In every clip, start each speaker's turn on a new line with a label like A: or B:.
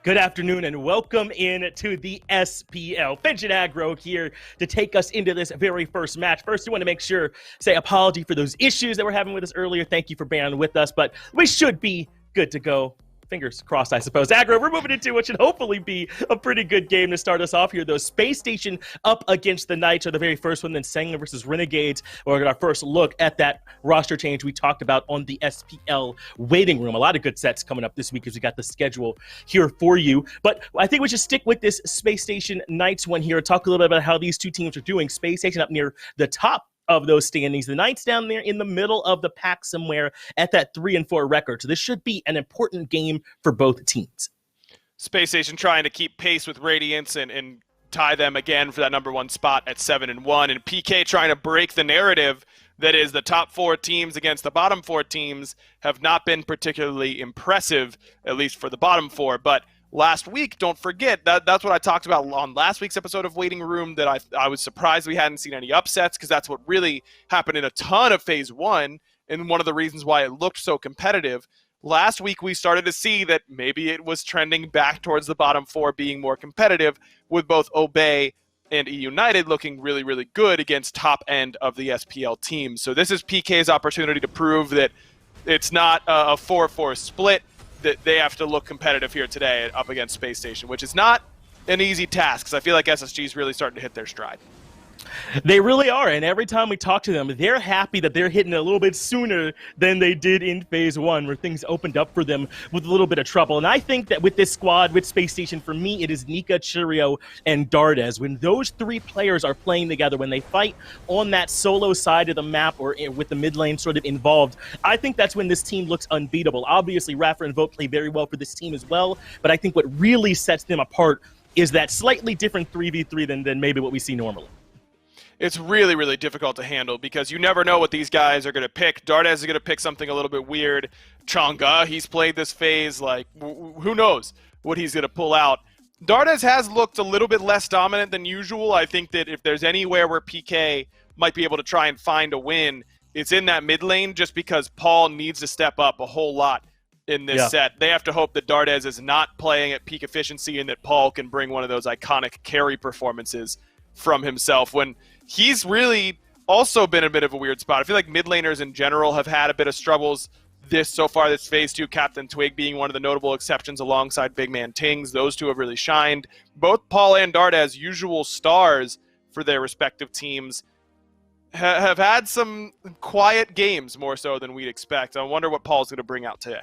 A: Good afternoon and welcome in to the SPL. Finch and Agro here to take us into this very first match. First, we want to make sure, say apology for those issues that we're having with us earlier. Thank you for bearing with us, but we should be good to go. Fingers crossed, I suppose. Agro, we're moving into what should hopefully be a pretty good game to start us off here, though. Space Station up against the Knights are the very first one, then Sangler versus Renegades. We're going to our first look at that roster change we talked about on the SPL waiting room. A lot of good sets coming up this week as we got the schedule here for you. But I think we should stick with this Space Station Knights one here. Talk a little bit about how these two teams are doing. Space Station up near the top of those standings. The Knights down there in the middle of the pack somewhere at that 3-4 record. So this should be an important game for both teams.
B: Space Station trying to keep pace with Radiance and tie them again for that number one spot at 7-1. And PK trying to break the narrative that is the top four teams against the bottom four teams have not been particularly impressive, at least for the bottom four. But last week, don't forget, that's what I talked about on last week's episode of Waiting Room, that I was surprised we hadn't seen any upsets, because that's what really happened in a ton of Phase 1, and one of the reasons why it looked so competitive. Last week, we started to see that maybe it was trending back towards the bottom four being more competitive, with both Obey and E United looking really, really good against top end of the SPL teams. So this is PK's opportunity to prove that it's not a 4-4 split, that they have to look competitive here today up against Space Station, which is not an easy task, because I feel like SSG is really starting to hit their stride.
A: They really are, and every time we talk to them, they're happy that they're hitting a little bit sooner than they did in Phase 1, where things opened up for them with a little bit of trouble. And I think that with this squad, with Space Station, for me, it is Nika, Churio, and Dardes. When those three players are playing together, when they fight on that solo side of the map or with the mid lane sort of involved, I think that's when this team looks unbeatable. Obviously, Raffer and Vote play very well for this team as well, but I think what really sets them apart is that slightly different 3v3 than maybe what we see normally.
B: It's really, really difficult to handle, because you never know what these guys are going to pick. Dardes is going to pick something a little bit weird. Chang'e, he's played this phase, like, who knows what he's going to pull out. Dardes has looked a little bit less dominant than usual. I think that if there's anywhere where PK might be able to try and find a win, it's in that mid lane, just because Paul needs to step up a whole lot in this set. They have to hope that Dardes is not playing at peak efficiency and that Paul can bring one of those iconic carry performances from himself, when he's really also been a bit of a weird spot. I feel like mid laners in general have had a bit of struggles this Phase 2, Captain Twig being one of the notable exceptions alongside Big Man Tings. Those two have really shined. Both Paul and Dardes, usual stars for their respective teams, have had some quiet games more so than we'd expect. I wonder what Paul's going to bring out today.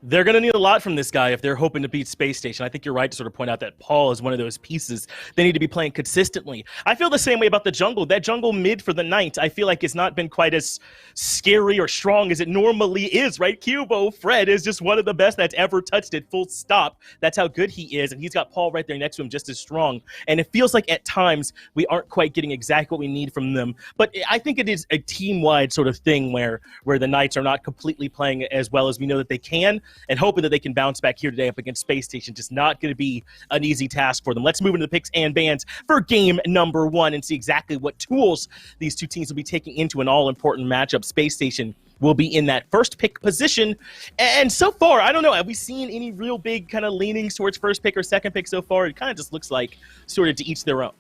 A: They're going to need a lot from this guy if they're hoping to beat Space Station. I think you're right to sort of point out that Paul is one of those pieces they need to be playing consistently. I feel the same way about the jungle. That jungle mid for the Knights, I feel like it's not been quite as scary or strong as it normally is, right? Cubo, Fred is just one of the best that's ever touched it, full stop. That's how good he is, and he's got Paul right there next to him just as strong. And it feels like at times we aren't quite getting exactly what we need from them. But I think it is a team-wide sort of thing where the Knights are not completely playing as well as we know that they can, and hoping that they can bounce back here today up against Space Station. Just not going to be an easy task for them. Let's move into the picks and bans for game number 1 and see exactly what tools these two teams will be taking into an all-important matchup. Space Station will be in that first pick position. And so far, I don't know, have we seen any real big kind of leanings towards first pick or second pick so far? It kind of just looks like sort of to each their own.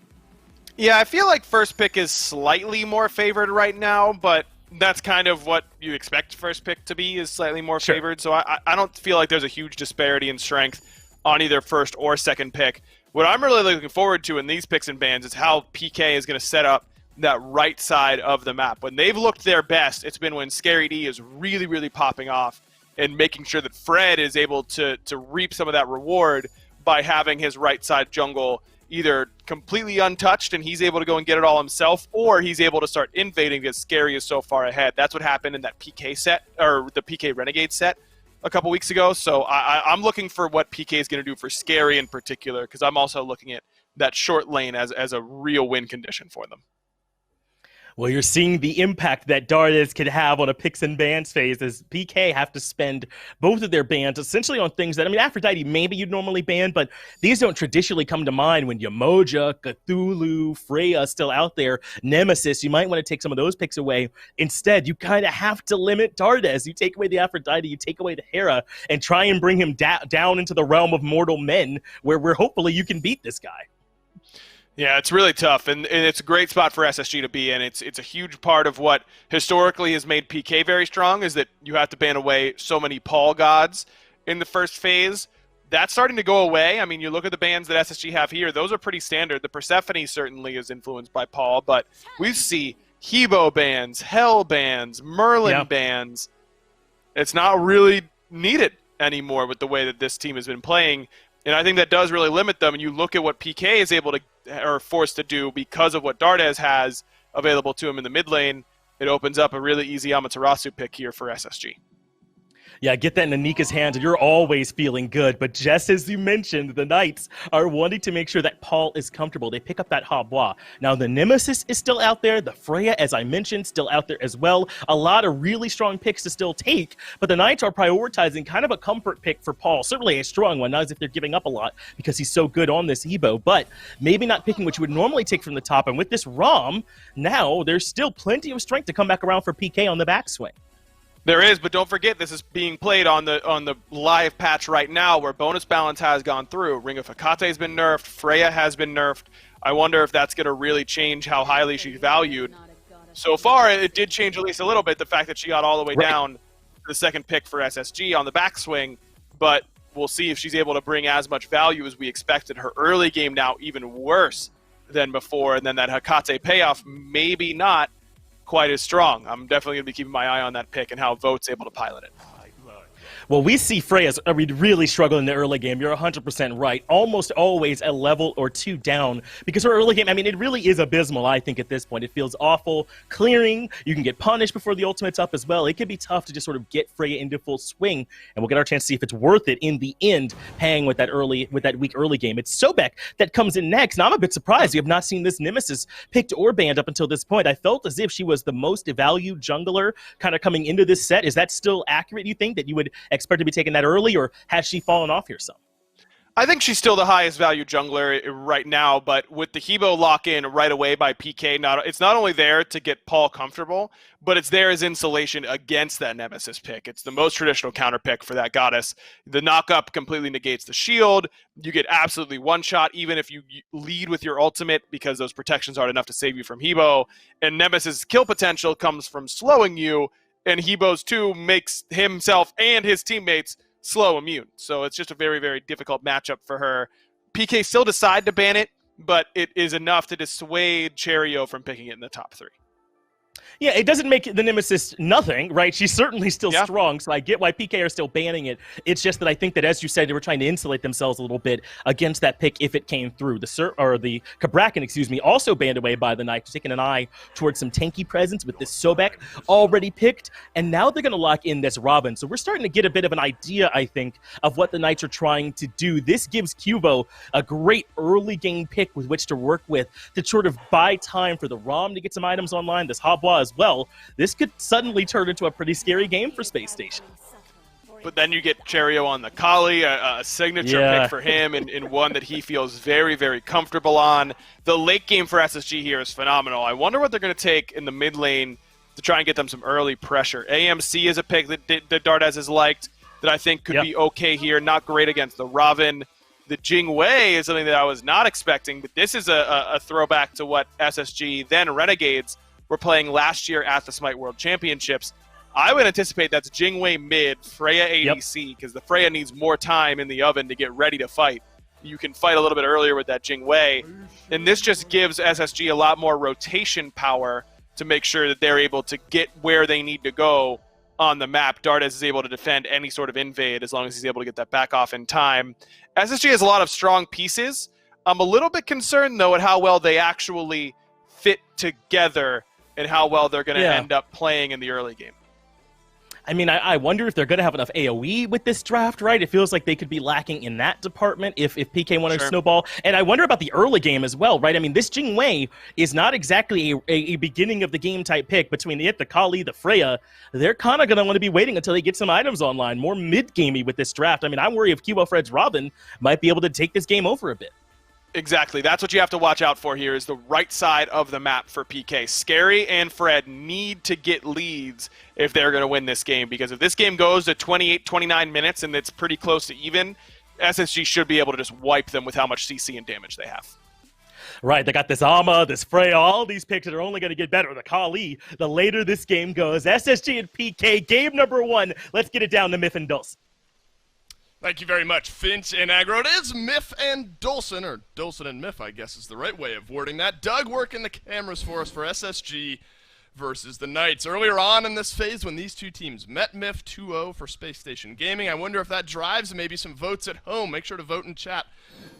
B: Yeah, I feel like first pick is slightly more favored right now, but that's kind of what you expect first pick to be, is slightly more favored. So I don't feel like there's a huge disparity in strength on either first or second pick. What I'm really looking forward to in these picks and bans is how PK is going to set up that right side of the map. When they've looked their best, it's been when Scary D is really, really popping off and making sure that Fred is able to reap some of that reward by having his right side jungle either completely untouched and he's able to go and get it all himself, or he's able to start invading because Scary is so far ahead. That's what happened in that PK set, or the PK Renegade set a couple weeks ago. So I'm looking for what PK is going to do for Scary in particular, because I'm also looking at that short lane as a real win condition for them.
A: Well, you're seeing the impact that Dardes could have on a picks and bans phase as PK have to spend both of their bans essentially on things that, I mean, Aphrodite maybe you'd normally ban, but these don't traditionally come to mind when Yamoja, Cthulhu, Freya still out there, Nemesis. You might want to take some of those picks away. Instead, you kind of have to limit Dardes. You take away the Aphrodite, you take away the Hera, and try and bring him down into the realm of mortal men where hopefully you can beat this guy.
B: Yeah, it's really tough, and it's a great spot for SSG to be in. It's a huge part of what historically has made PK very strong, is that you have to ban away so many Paul gods in the first phase. That's starting to go away. I mean, you look at the bans that SSG have here, those are pretty standard. The Persephone certainly is influenced by Paul, but we see Hebo bans, Hell bans, Merlin bans. It's not really needed anymore with the way that this team has been playing. And I think that does really limit them. And you look at what PK is able to, or forced to do because of what Dardes has available to him in the mid lane. It opens up a really easy Amaterasu pick here for SSG.
A: Yeah, get that in Anika's hands, and you're always feeling good. But just as you mentioned, the Knights are wanting to make sure that Paul is comfortable. They pick up that Habois. Now, the Nemesis is still out there. The Freya, as I mentioned, still out there as well. A lot of really strong picks to still take, but the Knights are prioritizing kind of a comfort pick for Paul. Certainly a strong one, not as if they're giving up a lot because he's so good on this Ebo, but maybe not picking what you would normally take from the top. And with this ROM, now there's still plenty of strength to come back around for PK on the backswing.
B: There is, but don't forget this is being played on the live patch right now where bonus balance has gone through. Ring of Hecate has been nerfed, Freya has been nerfed. I wonder if that's going to really change how highly she's valued. So far, it did change at least a little bit, the fact that she got all the way down to the second pick for SSG on the backswing, but we'll see if she's able to bring as much value as we expected. Her early game now even worse than before, and then that Hecate payoff, maybe not quite as strong. I'm definitely going to be keeping my eye on that pick and how Vote's able to pilot it.
A: Well, we see Freya's really struggle in the early game. You're 100% right. Almost always a level or two down because her early game, I mean, it really is abysmal, I think, at this point. It feels awful. Clearing, you can get punished before the ultimate's up as well. It can be tough to just sort of get Freya into full swing, and we'll get our chance to see if it's worth it in the end, paying with that weak early game. It's Sobek that comes in next. Now, I'm a bit surprised you have not seen this Nemesis picked or banned up until this point. I felt as if she was the most valued jungler kind of coming into this set. Is that still accurate, you think, that you would expect to be taking that early, or has she fallen off here some?
B: I think she's still the highest value jungler right now, but with the Hebo lock-in right away by PK, it's not only there to get Paul comfortable, but it's there as insulation against that Nemesis pick. It's the most traditional counter pick for that goddess. The knock-up completely negates the shield. You get absolutely one-shot, even if you lead with your ultimate, because those protections aren't enough to save you from Hebo. And Nemesis' kill potential comes from slowing you, and Hebo's 2 makes himself and his teammates slow immune. So it's just a very, very difficult matchup for her. PK still decide to ban it, but it is enough to dissuade Cherio from picking it in the top 3.
A: Yeah, it doesn't make the Nemesis nothing, right? She's certainly still strong, so I get why PK are still banning it. It's just that I think that, as you said, they were trying to insulate themselves a little bit against that pick if it came through. The Kabrakan, also banned away by the Knights, taking an eye towards some tanky presence with this Sobek already picked, and now they're going to lock in this Robin. So we're starting to get a bit of an idea, I think, of what the Knights are trying to do. This gives Cubo a great early game pick with which to work with to sort of buy time for the ROM to get some items online, this Habois as well. This could suddenly turn into a pretty scary game for Spacestation.
B: But then you get Cherio on the Kali, a signature pick for him, and one that he feels very, very comfortable on. The late game for SSG here is phenomenal. I wonder what they're going to take in the mid lane to try and get them some early pressure. AMC is a pick that Dardes has liked that I think could be okay here. Not great against the Raven. The Jing Wei is something that I was not expecting, but this is a throwback to what SSG, then Renegades, were playing last year at the SMITE World Championships. I would anticipate that's Jing Wei mid, Freya ADC, because the Freya needs more time in the oven to get ready to fight. You can fight a little bit earlier with that Jing Wei, and this just gives SSG a lot more rotation power to make sure that they're able to get where they need to go on the map. Dardes is able to defend any sort of invade as long as he's able to get that back off in time. SSG has a lot of strong pieces. I'm a little bit concerned, though, at how well they actually fit together and how well they're going to end up playing in the early game.
A: I mean, I wonder if they're going to have enough AoE with this draft, right? It feels like they could be lacking in that department if PK wanted to snowball. And I wonder about the early game as well, right? I mean, this Jing Wei is not exactly a beginning of the game type pick between the Kali, the Freya. They're kind of going to want to be waiting until they get some items online, more mid-gamey with this draft. I mean, I worry if Cubo Fred's Robin might be able to take this game over a bit.
B: Exactly. That's what you have to watch out for here is the right side of the map for PK. Scary and Fred need to get leads if they're going to win this game, because if this game goes to 28, 29 minutes and it's pretty close to even, SSG should be able to just wipe them with how much CC and damage they have.
A: Right, they got this Ama, this Freya, all these picks that are only going to get better. The Kali, the later this game goes. SSG and PK, game number 1. Let's get it down to Myth and Dulce.
C: Thank you very much, Finch and Aggro. It is Myth and Dolson, or Dolson and Myth, I guess is the right way of wording that. Doug working the cameras for us for SSG versus the Knights. Earlier on in this phase, when these two teams met, Myth 2-0 for Spacestation Gaming. I wonder if that drives maybe some votes at home. Make sure to vote in chat,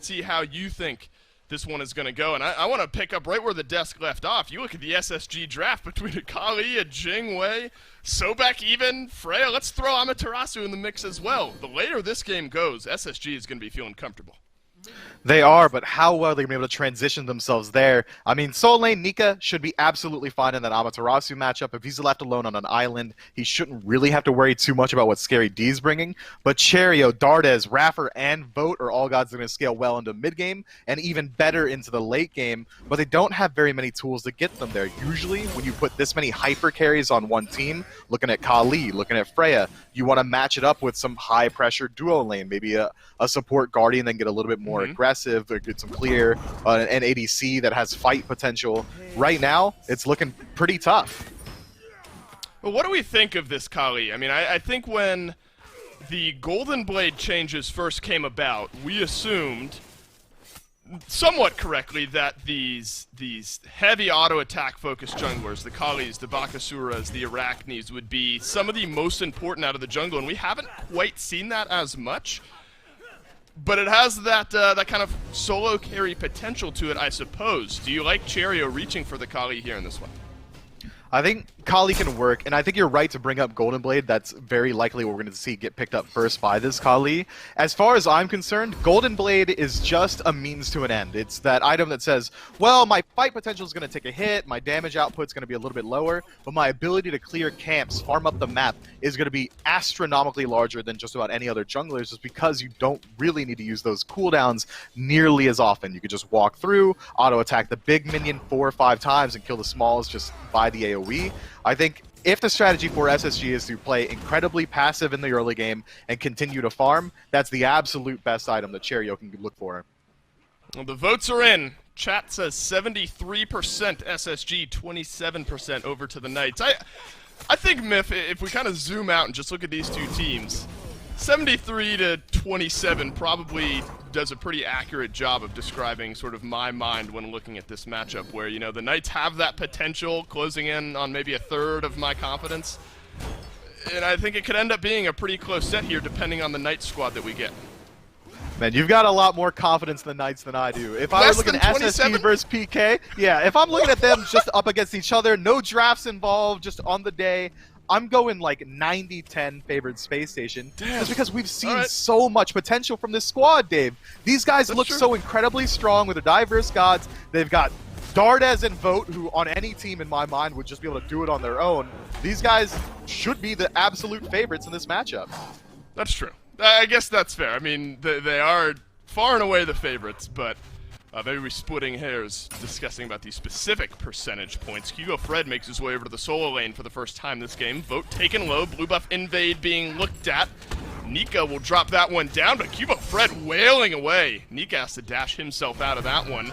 C: see how you think this one is going to go. And I want to pick up right where the desk left off. You look at the SSG draft between a Kali, a Jing Wei, Sobek even, Freya. Let's throw Amaterasu in the mix as well. The later this game goes, SSG is going to be feeling comfortable.
D: They are, but how well they're going to be able to transition themselves there. I mean, Soul Lane Nika should be absolutely fine in that Amaterasu matchup. If he's left alone on an island, he shouldn't really have to worry too much about what Scary D's bringing. But Cherio, Dardes, Raffer, and Vote are all gods that are going to scale well into mid-game and even better into the late game, but they don't have very many tools to get them there. Usually, when you put this many hyper carries on one team, looking at Kali, looking at Freya, you want to match it up with some high-pressure duo lane, maybe a support Guardian, then get a little bit more aggressive, or get some clear, an ADC that has fight potential. Right now, it's looking pretty tough.
C: Well, what do we think of this Kali? I mean, I think when the Golden Blade changes first came about, we assumed, somewhat correctly, that these heavy auto-attack focused junglers, the Kalis, the Bakasuras, the Arachnes, would be some of the most important out of the jungle, and we haven't quite seen that as much. But it has that kind of solo carry potential to it, I suppose. Do you like Cherio reaching for the Kali here in this one?
D: I think Kali can work, and I think you're right to bring up Golden Blade. That's very likely what we're going to see get picked up first by this Kali. As far as I'm concerned, Golden Blade is just a means to an end. It's that item that says, well, my fight potential is going to take a hit, my damage output's going to be a little bit lower, but my ability to clear camps, farm up the map, is going to be astronomically larger than just about any other junglers, just because you don't really need to use those cooldowns nearly as often. You could just walk through, auto-attack the big minion 4 or 5 times, and kill the smalls just by the AoE. I think if the strategy for SSG is to play incredibly passive in the early game and continue to farm, that's the absolute best item that Cherio can look for.
C: Well, the votes are in. Chat says 73% SSG, 27% over to the Knights. I think, Myth, if we kind of zoom out and just look at these two teams, 73 to 27 probably does a pretty accurate job of describing sort of my mind when looking at this matchup, where, you know, the Knights have that potential, closing in on maybe a third of my confidence. And I think it could end up being a pretty close set here, depending on the Knights squad that we get.
D: Man, you've got a lot more confidence in the Knights than I do. If I was looking at SSG versus PK, yeah, if I'm looking at them just up against each other, no drafts involved, just on the day, I'm going like 90-10 favored Space Station. Damn. Just because we've seen so much potential from this squad, Dave. These guys look so incredibly strong with their diverse gods. They've got Dardes and Vote, who on any team in my mind would just be able to do it on their own. These guys should be the absolute favorites in this matchup.
C: That's true. I guess that's fair. I mean, they are far and away the favorites, but maybe we're splitting hairs discussing about these specific percentage points. Hugo Fred makes his way over to the solo lane for the first time this game. Vote taken low, blue buff invade being looked at. Nika will drop that one down, but Hugo Fred wailing away. Nika has to dash himself out of that one.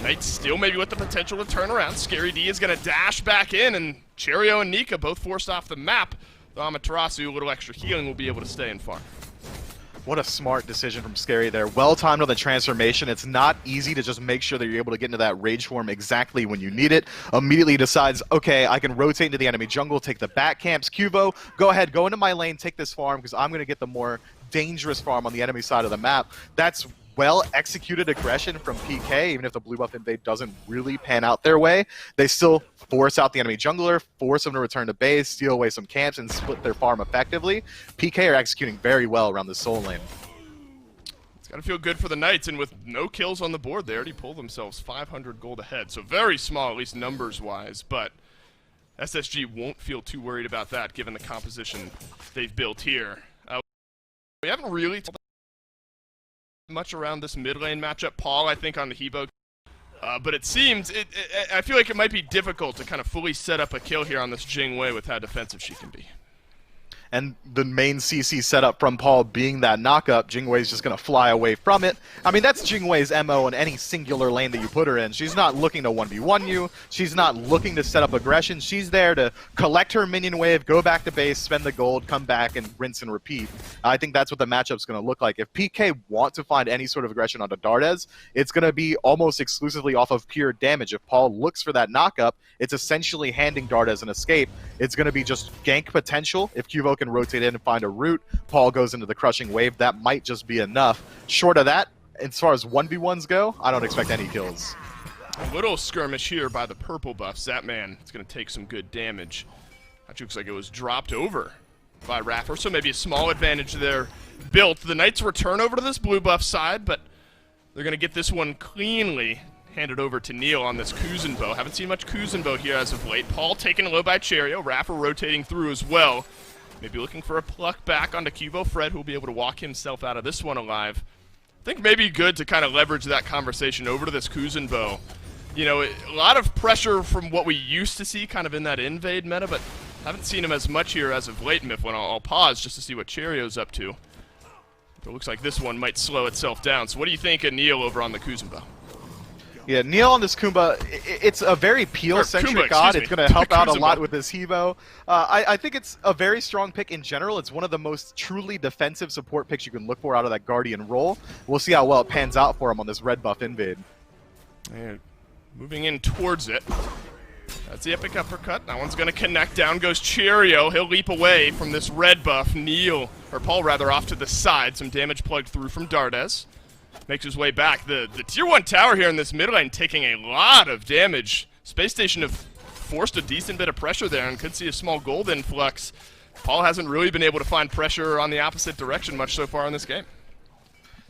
C: Knights still maybe with the potential to turn around. Scary D is going to dash back in, and Cherio and Nika both forced off the map. The Amaterasu, a little extra healing, will be able to stay and farm.
D: What a smart decision from Scary there. Well timed on the transformation. It's not easy to just make sure that you're able to get into that rage form exactly when you need it. Immediately decides, okay, I can rotate into the enemy jungle, take the back camps. Cuvo, go ahead, go into my lane, take this farm, because I'm going to get the more dangerous farm on the enemy side of the map. That's well-executed aggression from PK, even if the blue buff invade doesn't really pan out their way. They still force out the enemy jungler, force them to return to base, steal away some camps, and split their farm effectively. PK are executing very well around the soul lane.
C: It's got to feel good for the Knights, and with no kills on the board, they already pulled themselves 500 gold ahead. So very small, at least numbers-wise, but SSG won't feel too worried about that, given the composition they've built here. We haven't really talked much around this mid lane matchup. Paul, I think, on the Hebo. But it seems, I feel like it might be difficult to kind of fully set up a kill here on this Jing Wei with how defensive she can be.
D: And the main CC setup from Paul being that knockup, Jingwei's just going to fly away from it. I mean, that's Jingwei's MO in any singular lane that you put her in. She's not looking to 1v1 you. She's not looking to set up aggression. She's there to collect her minion wave, go back to base, spend the gold, come back, and rinse and repeat. I think that's what the matchup's going to look like. If PK want to find any sort of aggression onto Dardes, it's going to be almost exclusively off of pure damage. If Paul looks for that knockup, it's essentially handing Dardes an escape. It's going to be just gank potential. If Cuvo can rotate in and find a route, Paul goes into the crushing wave. That might just be enough. Short of that, as far as 1v1s go, I don't expect any kills.
C: A little skirmish here by the purple buff. Zatman is going to take some good damage. That looks like it was dropped over by Raffer, so maybe a small advantage there built. The Knights return over to this blue buff side, but they're going to get this one cleanly handed over to Neil on this Kuzenbo. Haven't seen much Kuzenbo here as of late. Paul taken low by Cherio. Raffer rotating through as well. Maybe looking for a pluck back onto Cuvo. Fred, who will be able to walk himself out of this one alive. I think maybe good to kind of leverage that conversation over to this Kuzenbo. You know, a lot of pressure from what we used to see kind of in that invade meta, but haven't seen him as much here as of late, Mifflin. I'll pause just to see what Cherio's up to. But it looks like this one might slow itself down. So what do you think of Neil over on the Kuzenbo?
D: Yeah, Neil on this Kumba, it's a very peel-centric god. It's going to help out a lot with this Hebo. I think it's a very strong pick in general. It's one of the most truly defensive support picks you can look for out of that Guardian role. We'll see how well it pans out for him on this red buff invade.
C: And moving in towards it. That's the epic uppercut. That one's going to connect. Down goes Cheerio. He'll leap away from this red buff. Neil, or Paul rather, off to the side. Some damage plugged through from Dardes. Makes his way back. The tier 1 tower here in this mid lane taking a lot of damage. Space Station have forced a decent bit of pressure there and could see a small gold influx. Paul hasn't really been able to find pressure on the opposite direction much so far in this game.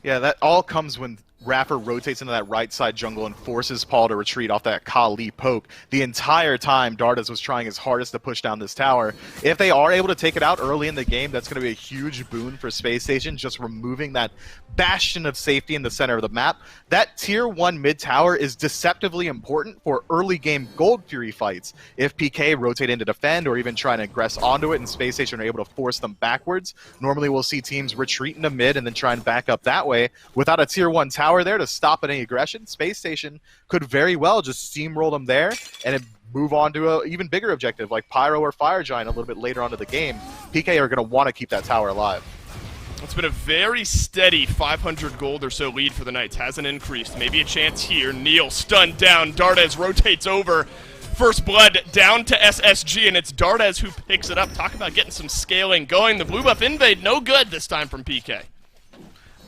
D: Yeah, that all comes when Raffer rotates into that right side jungle and forces Paul to retreat off that Kali poke. The entire time, Dardes was trying his hardest to push down this tower. If they are able to take it out early in the game, that's going to be a huge boon for Space Station, just removing that bastion of safety in the center of the map. That tier 1 mid tower is deceptively important for early game Gold Fury fights. If PK rotate in to defend or even try to aggress onto it and Space Station are able to force them backwards, normally we'll see teams retreat into mid and then try and back up that way. Without a tier 1 tower there to stop any aggression, Space Station could very well just steamroll them there and move on to an even bigger objective like Pyro or Fire Giant a little bit later on in the game. PK are going to want to keep that tower alive.
C: It's been a very steady 500 gold or so lead for the Knights. Hasn't increased. Maybe a chance here. Neil stunned down. Dardes rotates over. First blood down to SSG, and it's Dardes who picks it up. Talk about getting some scaling going. The blue buff invade, no good this time from PK.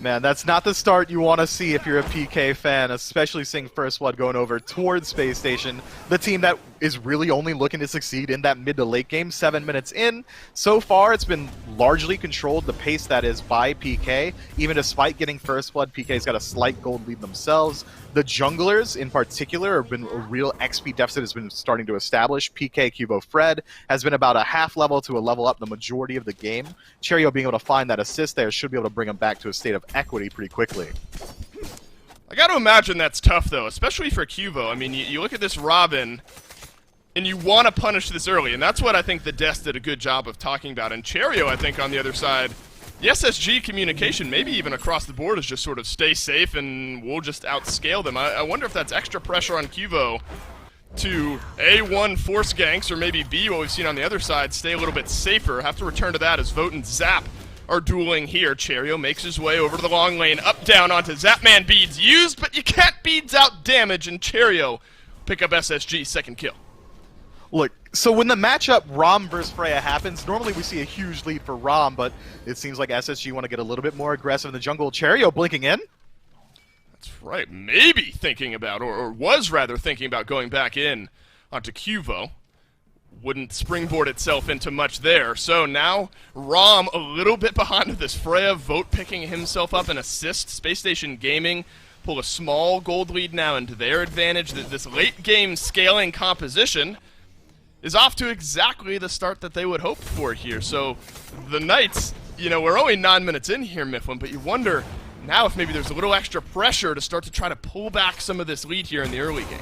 D: Man, that's not the start you want to see if you're a PK fan, especially seeing First Blood going over towards Space Station, the team that is really only looking to succeed in that mid to late game, 7 minutes in. So far, it's been largely controlled, the pace that is, by PK. Even despite getting First Blood, PK's got a slight gold lead themselves. The junglers, in particular, have been a real XP deficit has been starting to establish. PK, Cubo, Fred has been about a half level to a level up the majority of the game. Cherio being able to find that assist there should be able to bring him back to a state of equity pretty quickly.
C: I got to imagine that's tough, though, especially for Cubo. I mean, you look at this Robin, and you want to punish this early, and that's what I think the Death did a good job of talking about. And Cherio, I think, on the other side, the SSG communication, maybe even across the board, is just sort of stay safe and we'll just outscale them. I wonder if that's extra pressure on Cubo to A1 force ganks, or maybe B, what we've seen on the other side, stay a little bit safer. Have to return to that as Vote and Zap are dueling here. Cherio makes his way over to the long lane, up down onto Zapman. Beads used, but you can't beads out damage, and Cherio pick up SSG's second kill.
D: Look, so when the matchup Rom versus Freya happens, normally we see a huge lead for Rom, but it seems like SSG want to get a little bit more aggressive in the jungle. Cherio blinking in.
C: That's right. Maybe thinking about, or was rather thinking about going back in onto Cuvo. Wouldn't springboard itself into much there. So now Rom a little bit behind this Freya. Vote picking himself up an assist. Space Station Gaming pull a small gold lead now into their advantage. This late game scaling composition is off to exactly the start that they would hope for here. So the Knights, you know, we're only 9 minutes in here, Mifflin, but you wonder now if maybe there's a little extra pressure to start to try to pull back some of this lead here in the early game.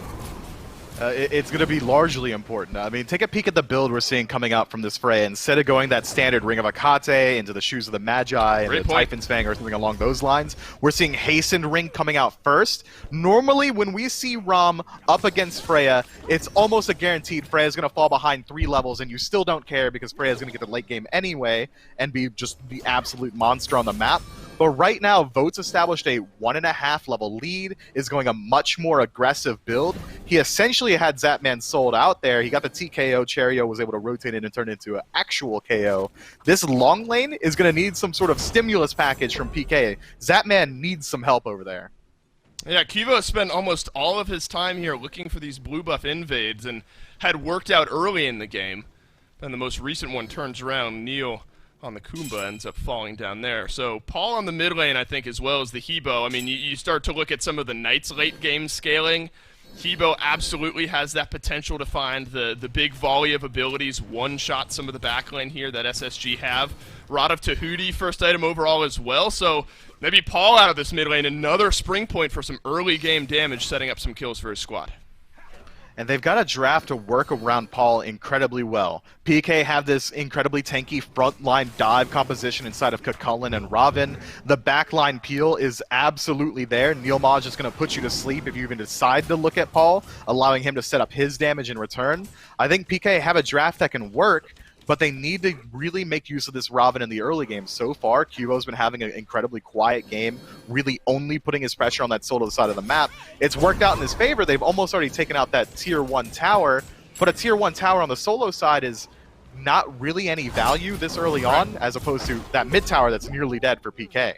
D: It's going to be largely important. I mean, take a peek at the build we're seeing coming out from this fray. Instead of going that standard Ring of Akate into the Shoes of the Magi and the Typhon's Fang or something along those lines, we're seeing Hastened Ring coming out first. Normally, when we see Rom up against Freya, it's almost a guaranteed Freya's going to fall behind 3 levels, and you still don't care because Freya's going to get the late game anyway and be just the absolute monster on the map. But right now, Vote's established a 1.5 level lead, is going a much more aggressive build. He essentially had Zapman sold out there. He got the TKO. Cherio was able to rotate it and turn it into an actual KO. This long lane is going to need some sort of stimulus package from PK. Zapman needs some help over there.
C: Yeah, Kivo spent almost all of his time here looking for these blue buff invades and had worked out early in the game. Then the most recent one turns around. Neil on the Kumba ends up falling down there. So Paul on the mid lane, I think, as well as the Hebo. I mean, you start to look at some of the Knights late game scaling. Hebo absolutely has that potential to find the big volley of abilities, one-shot some of the backlane here that SSG have. Rod of Tahuti, first item overall as well. So maybe Paul out of this mid lane, another spring point for some early game damage, setting up some kills for his squad.
D: And they've got a draft to work around Paul incredibly well. PK have this incredibly tanky frontline dive composition inside of Kakulin and Ravin. The backline peel is absolutely there. Neil Maj is going to put you to sleep if you even decide to look at Paul, allowing him to set up his damage in return. I think PK have a draft that can work, but they need to really make use of this Ravin in the early game. So far, Cubo's been having an incredibly quiet game, really only putting his pressure on that solo side of the map. It's worked out in his favor. They've almost already taken out that tier 1 tower, but a tier 1 tower on the solo side is not really any value this early on, as opposed to that mid tower that's nearly dead for PK.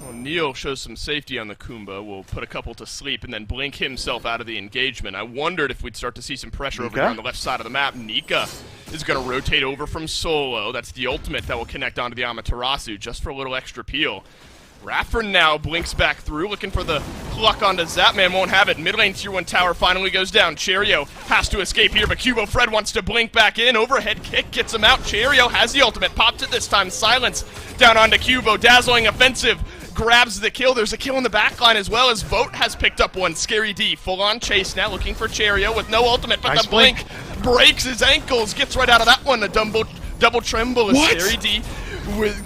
C: Well, Neil shows some safety on the Kumba, will put a couple to sleep, and then blink himself out of the engagement. I wondered if we'd start to see some pressure over here on the left side of the map. Nika is going to rotate over from solo. That's the ultimate that will connect onto the Amaterasu, just for a little extra peel. Raffer now blinks back through, looking for the pluck onto Zapman, won't have it. Mid lane tier 1 tower finally goes down. Cherio has to escape here, but Cubo Fred wants to blink back in. Overhead kick gets him out. Cherio has the ultimate, popped it this time. Silence down onto Cubo, dazzling offensive. Grabs the kill. There's a kill in the backline as well as Vote has picked up one. Scary D full on chase now, looking for Cherio with no ultimate, but nice the blink breaks his ankles, gets right out of that one. A double tremble as Scary D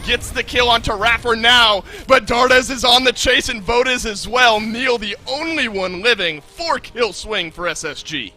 C: gets the kill onto Raffer now, but Dardes is on the chase and Vote is as well. Neil, the only one living. 4-kill swing for SSG.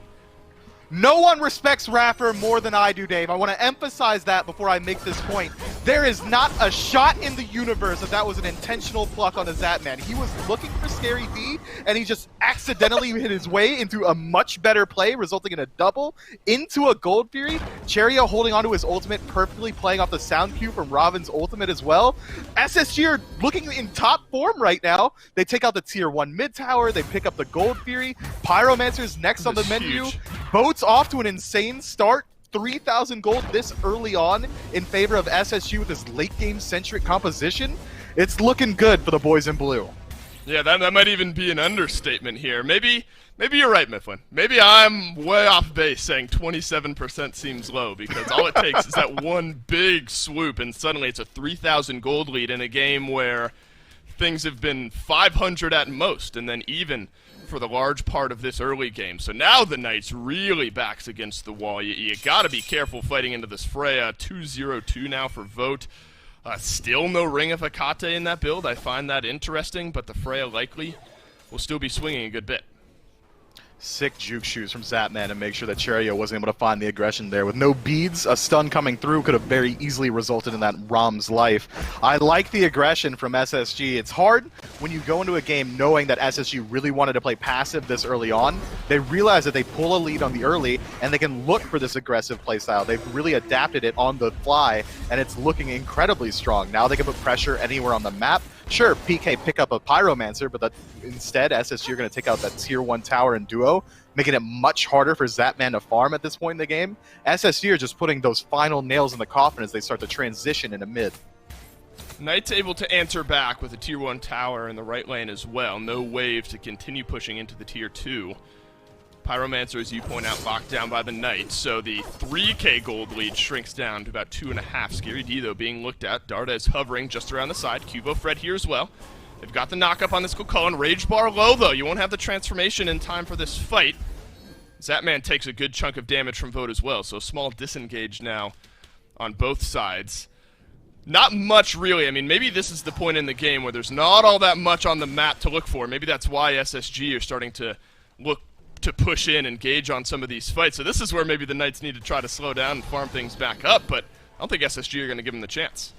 D: No one respects Raffer more than I do, Dave. I want to emphasize that before I make this point. There is not a shot in the universe that was an intentional pluck on the Zapman. He was looking for Scary D, and he just accidentally hit his way into a much better play, resulting in a double into a Gold Fury. Cherio holding onto his ultimate, perfectly playing off the sound cue from Ravin's ultimate as well. SSG are looking in top form right now. They take out the tier 1 mid tower, they pick up the Gold Fury. Pyromancer's next on the menu. Vote's off to an insane start. 3,000 gold this early on in favor of SSG with this late game centric composition. It's looking good for the boys in blue.
C: Yeah, that might even be an understatement here. Maybe you're right, Mifflin. Maybe I'm way off base saying 27% seems low, because all it takes is that one big swoop and suddenly it's a 3,000 gold lead in a game where things have been 500 at most and then even for the large part of this early game. So now the Knights really backs against the wall. You gotta be careful fighting into this Freya. 2-0-2 now for Vote. Still no Ring of Akate in that build. I find that interesting, but the Freya likely will still be swinging a good bit.
D: Sick juke shoes from Zapman to make sure that Cherio wasn't able to find the aggression there. With no beads, a stun coming through could have very easily resulted in that Rom's life. I like the aggression from SSG. It's hard when you go into a game knowing that SSG really wanted to play passive this early on. They realize that they pull a lead on the early, and they can look for this aggressive playstyle. They've really adapted it on the fly, and it's looking incredibly strong. Now they can put pressure anywhere on the map. Sure, PK pick up a Pyromancer, but instead SSG are going to take out that tier 1 tower in duo, making it much harder for Zapman to farm at this point in the game. SSG are just putting those final nails in the coffin as they start to transition into mid.
C: Knight's able to answer back with a tier 1 tower in the right lane as well. No wave to continue pushing into the tier 2. Pyromancer, as you point out, locked down by the Knight, so the 3k gold lead shrinks down to about 2.5. Scary D, though, being looked at. Dardes hovering just around the side. Cubo Fred here as well. They've got the knock-up on this Cullen. Rage bar low, though. You won't have the transformation in time for this fight. Zapman takes a good chunk of damage from Vote as well, so a small disengage now on both sides. Not much, really. I mean, maybe this is the point in the game where there's not all that much on the map to look for. Maybe that's why SSG are starting to look to push in, engage on some of these fights. So this is where maybe the Knights need to try to slow down and farm things back up, but I don't think SSG are going to give them the chance.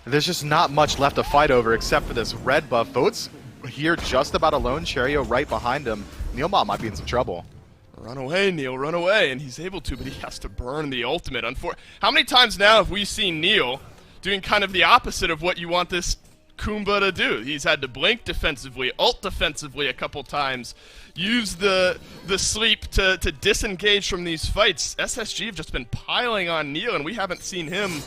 D: There's just not much left to fight over except for this red buff. Vote's here just about alone. Cherio right behind him. Neilbot might be in some trouble.
C: Run away, Neil, run away. And he's able to, but he has to burn the ultimate. How many times now have we seen Neil doing kind of the opposite of what you want this Kumba to do? He's had to blink defensively, ult defensively a couple times, use the sleep to disengage from these fights. SSG have just been piling on Neil, and we haven't seen him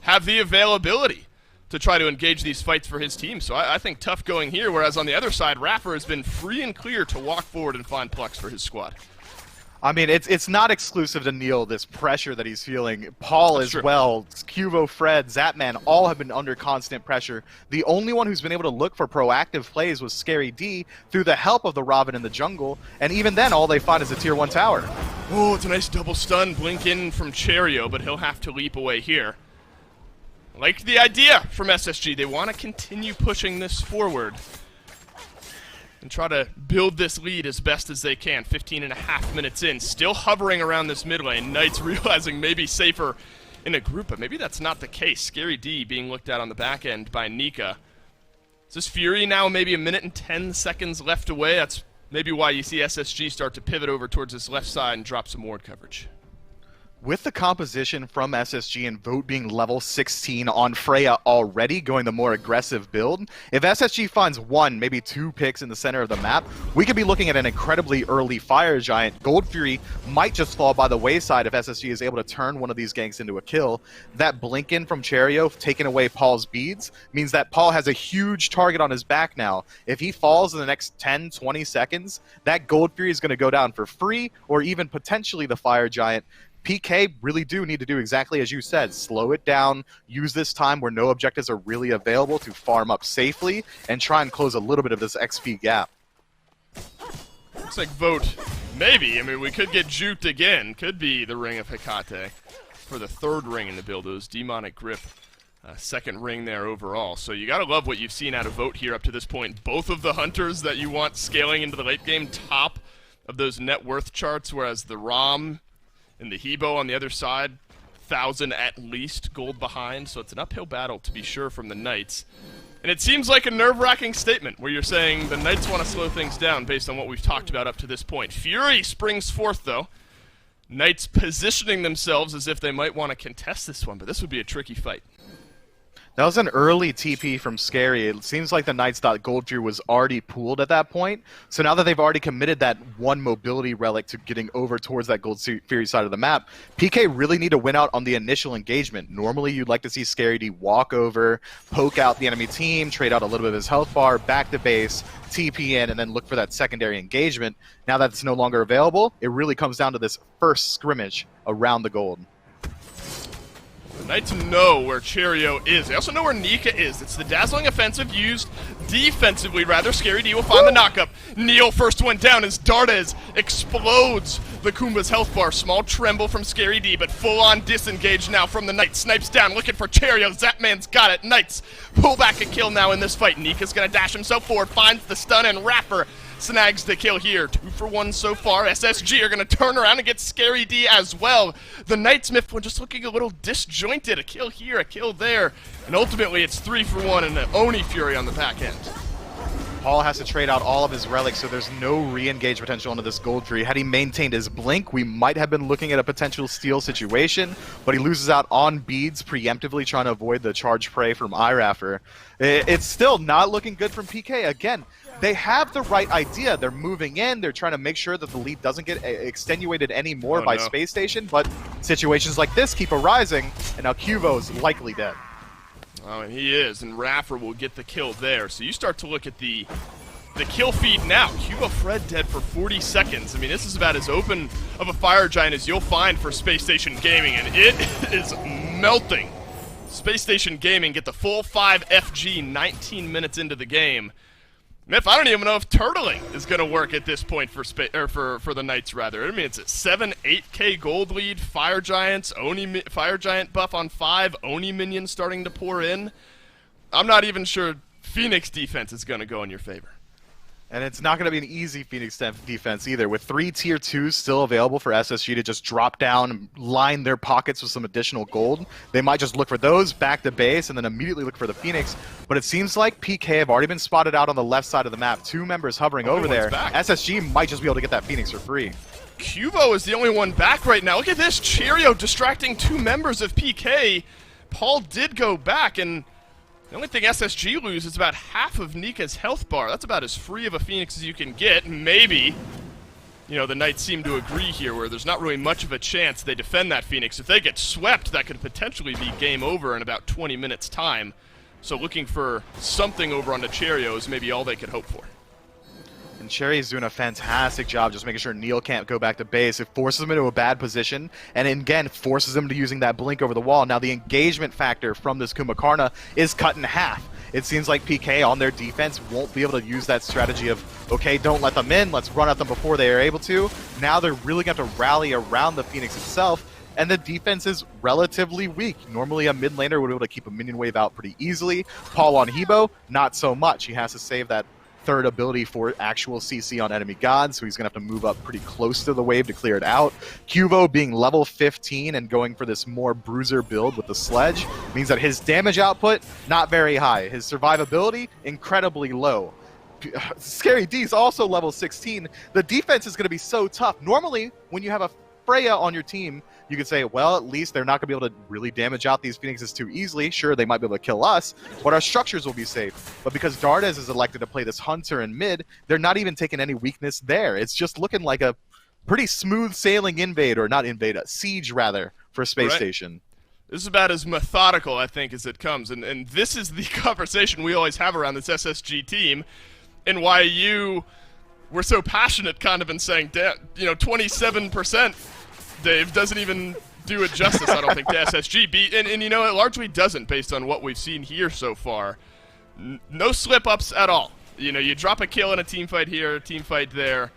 C: have the availability to try to engage these fights for his team. So I think tough going here, whereas on the other side, Raffer has been free and clear to walk forward and find Plex for his squad.
D: I mean, it's not exclusive to Neil, this pressure that he's feeling. Paul as well, Cuvo, Fred, Zapman, all have been under constant pressure. The only one who's been able to look for proactive plays was Scary D through the help of the Robin in the jungle, and even then, all they find is a tier 1 tower.
C: Oh, it's a nice double stun, blink in from Cherio, but he'll have to leap away here. Like the idea from SSG, they want to continue pushing this forward and try to build this lead as best as they can. 15.5 minutes in, still hovering around this mid lane. Knights realizing maybe safer in a group, but maybe that's not the case. Scary D being looked at on the back end by Nika. Is this Fury now maybe 1 minute and 10 seconds left away? That's maybe why you see SSG start to pivot over towards this left side and drop some ward coverage.
D: With the composition from SSG and Vote being level 16 on Freya already, going the more aggressive build, if SSG finds 1, maybe 2 picks in the center of the map, we could be looking at an incredibly early Fire Giant. Gold Fury might just fall by the wayside if SSG is able to turn one of these ganks into a kill. That blink in from Cherio, taking away Paul's beads, means that Paul has a huge target on his back now. If he falls in the next 10, 20 seconds, that Gold Fury is going to go down for free, or even potentially the Fire Giant. PK really do need to do exactly as you said, slow it down, use this time where no objectives are really available to farm up safely, and try and close a little bit of this XP gap.
C: Looks like Vote, maybe, I mean, we could get juked again, could be the Ring of Hecate for the 3rd ring in the build, those Demonic Grip, 2nd ring there overall. So you gotta love what you've seen out of Vote here up to this point. Both of the Hunters that you want scaling into the late game, top of those net worth charts, whereas the Rom and the Hebo on the other side, 1,000 at least gold behind, so it's an uphill battle to be sure from the Knights. And it seems like a nerve-wracking statement where you're saying the Knights want to slow things down based on what we've talked about up to this point. Fury springs forth, though. Knights positioning themselves as if they might want to contest this one, but this would be a tricky fight.
D: That was an early TP from Scary. It seems like the Knights thought Gold Fury was already pooled at that point. So now that they've already committed that 1 mobility relic to getting over towards that Gold Fury side of the map, PK really need to win out on the initial engagement. Normally you'd like to see Scary D walk over, poke out the enemy team, trade out a little bit of his health bar, back to base, TP in, and then look for that secondary engagement. Now that it's no longer available, it really comes down to this first scrimmage around the gold.
C: The Knights know where Cherio is. They also know where Nika is. It's the Dazzling Offensive used defensively, rather. Scary D will find the knockup. Neil first one down as Dardes explodes the Kumba's health bar. Small tremble from Scary D, but full-on disengage now from the Knights. Snipes down, looking for Cherio. Zapman's got it. Knights pull back a kill now in this fight. Nika's going to dash himself forward, finds the stun, and Raffer snags the kill here. 2 for 1 so far. SSG are going to turn around and get Scary D as well. The Knightsmith were just looking a little disjointed. A kill here, a kill there. And ultimately it's 3 for 1 and an Oni Fury on the back end.
D: Paul has to trade out all of his relics, so there's no re-engage potential into this gold tree. Had he maintained his blink, we might have been looking at a potential steal situation, but he loses out on beads, preemptively trying to avoid the charge prey from iRaffer. It's still not looking good from PK. Again, they have the right idea. They're moving in. They're trying to make sure that the lead doesn't get extenuated anymore by Space Station, but situations like this keep arising, and now Cuvo's likely dead.
C: Oh, and he is, and Raffer will get the kill there. So you start to look at the kill feed now. Cuvo Fred dead for 40 seconds. I mean, this is about as open of a fire giant as you'll find for Space Station Gaming, and it is melting. Space Station Gaming get the full 5 FG 19 minutes into the game. Miff, I don't even know if turtling is going to work at this point for the Knights, rather. I mean, it's a 7-8K gold lead, Fire Giants, Fire Giant buff on 5, Oni minions starting to pour in. I'm not even sure Phoenix defense is going to go in your favor.
D: And it's not going to be an easy Phoenix defense either. With 3 Tier 2s still available for SSG to just drop down and line their pockets with some additional gold, they might just look for those, back to base, and then immediately look for the Phoenix. But it seems like PK have already been spotted out on the left side of the map. 2 members hovering over there.
C: Back.
D: SSG might just be able to get that Phoenix for free.
C: Cuvo is the only one back right now. Look at this. Cheerio distracting 2 members of PK. Paul did go back, and the only thing SSG lose is about half of Nika's health bar. That's about as free of a Phoenix as you can get. Maybe, you know, the Knights seem to agree here where there's not really much of a chance they defend that Phoenix. If they get swept, that could potentially be game over in about 20 minutes' time. So looking for something over on the Cheerio is maybe all they could hope for.
D: And Cherry's doing a fantastic job just making sure Neil can't go back to base. It forces him into a bad position, and again, forces him to using that blink over the wall. Now the engagement factor from this Kumakarna is cut in half. It seems like PK on their defense won't be able to use that strategy of, okay, don't let them in, let's run at them before they are able to. Now they're really going to have to rally around the Phoenix itself, and the defense is relatively weak. Normally a mid laner would be able to keep a minion wave out pretty easily. Paul on Hebo, not so much. He has to save that third ability for actual CC on enemy gods, so he's going to have to move up pretty close to the wave to clear it out. Cuvo being level 15 and going for this more bruiser build with the sledge means that his damage output, not very high. His survivability, incredibly low. Scary D's also level 16. The defense is going to be so tough. Normally, when you have a Freya on your team, you could say, well, at least they're not going to be able to really damage out these Phoenixes too easily. Sure, they might be able to kill us, but our structures will be safe. But because Dardes is elected to play this Hunter in mid, they're not even taking any weakness there. It's just looking like a pretty smooth sailing invade, or not invade, a siege rather, for Space Station.
C: This is about as methodical, I think, as it comes. And this is the conversation we always have around this SSG team, and why you were so passionate kind of in saying, you know, 27%, Dave, doesn't even do it justice, I don't think, to SSG. And you know, it largely doesn't, based on what we've seen here so far. No slip-ups at all. You know, you drop a kill in a team fight here, a team fight there,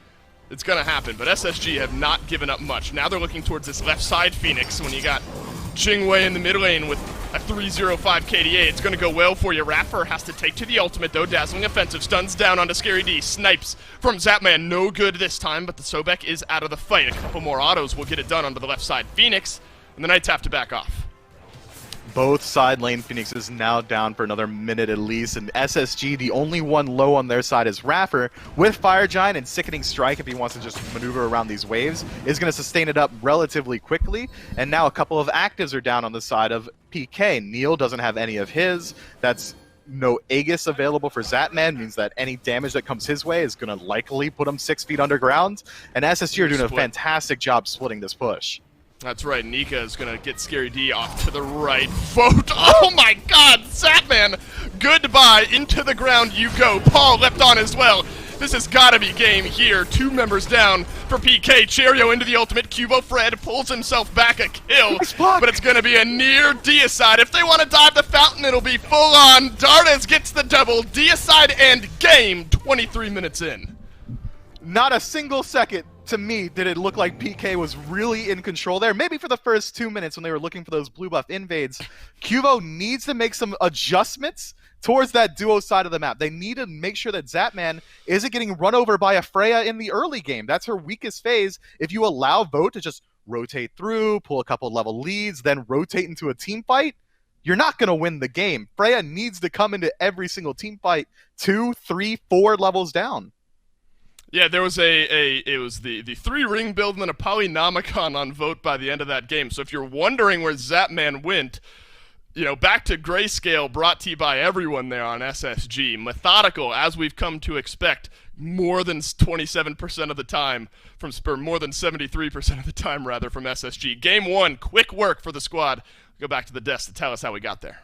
C: it's going to happen. But SSG have not given up much. Now they're looking towards this left side Phoenix when you got Jingwei in the mid lane with a 305 KDA. It's going to go well for you. Raffer has to take to the ultimate, though. Dazzling offensive. Stuns down onto Scary D. Snipes from Zapman. No good this time, but the Sobek is out of the fight. A couple more autos will get it done onto the left side Phoenix, and the Knights have to back off.
D: Both side lane Phoenixes now down for another minute at least, and SSG, the only one low on their side is Raffer, with Fire Giant and Sickening Strike if he wants to just maneuver around these waves, is going to sustain it up relatively quickly, and now a couple of actives are down on the side of PK. Neil doesn't have any of his. That's no Aegis available for Zapman, means that any damage that comes his way is going to likely put him 6 feet underground, and SSG are doing a fantastic job splitting this push.
C: That's right, Nika is going to get Scary D off to the right. Vote! Oh my god, Zapman! Goodbye, into the ground you go. Paul left on as well. This has got to be game here. 2 members down for PK. Cheerio into the ultimate. Cubo Fred pulls himself back a kill. But it's going to be a near deicide. If they want to dive the fountain, it'll be full on. Dardes gets the double. Deicide and game 23 minutes in.
D: Not a single second, to me, did it look like PK was really in control there. Maybe for the first 2 minutes when they were looking for those blue buff invades. Cubo needs to make some adjustments towards that duo side of the map. They need to make sure that Zapman isn't getting run over by a Freya in the early game. That's her weakest phase. If you allow Vote to just rotate through, pull a couple level leads, then rotate into a team fight, you're not going to win the game. Freya needs to come into every single team fight 2, 3, 4 levels down.
C: Yeah, there was it was the 3-ring build and then a Polynomicon on vote by the end of that game. So if you're wondering where Zapman went, back to Grayscale, brought to you by everyone there on SSG. Methodical, as we've come to expect, more than 27% of the time from Spur, more than 73% of the time, rather, from SSG. Game 1, quick work for the squad. Go back to the desk to tell us how we got there.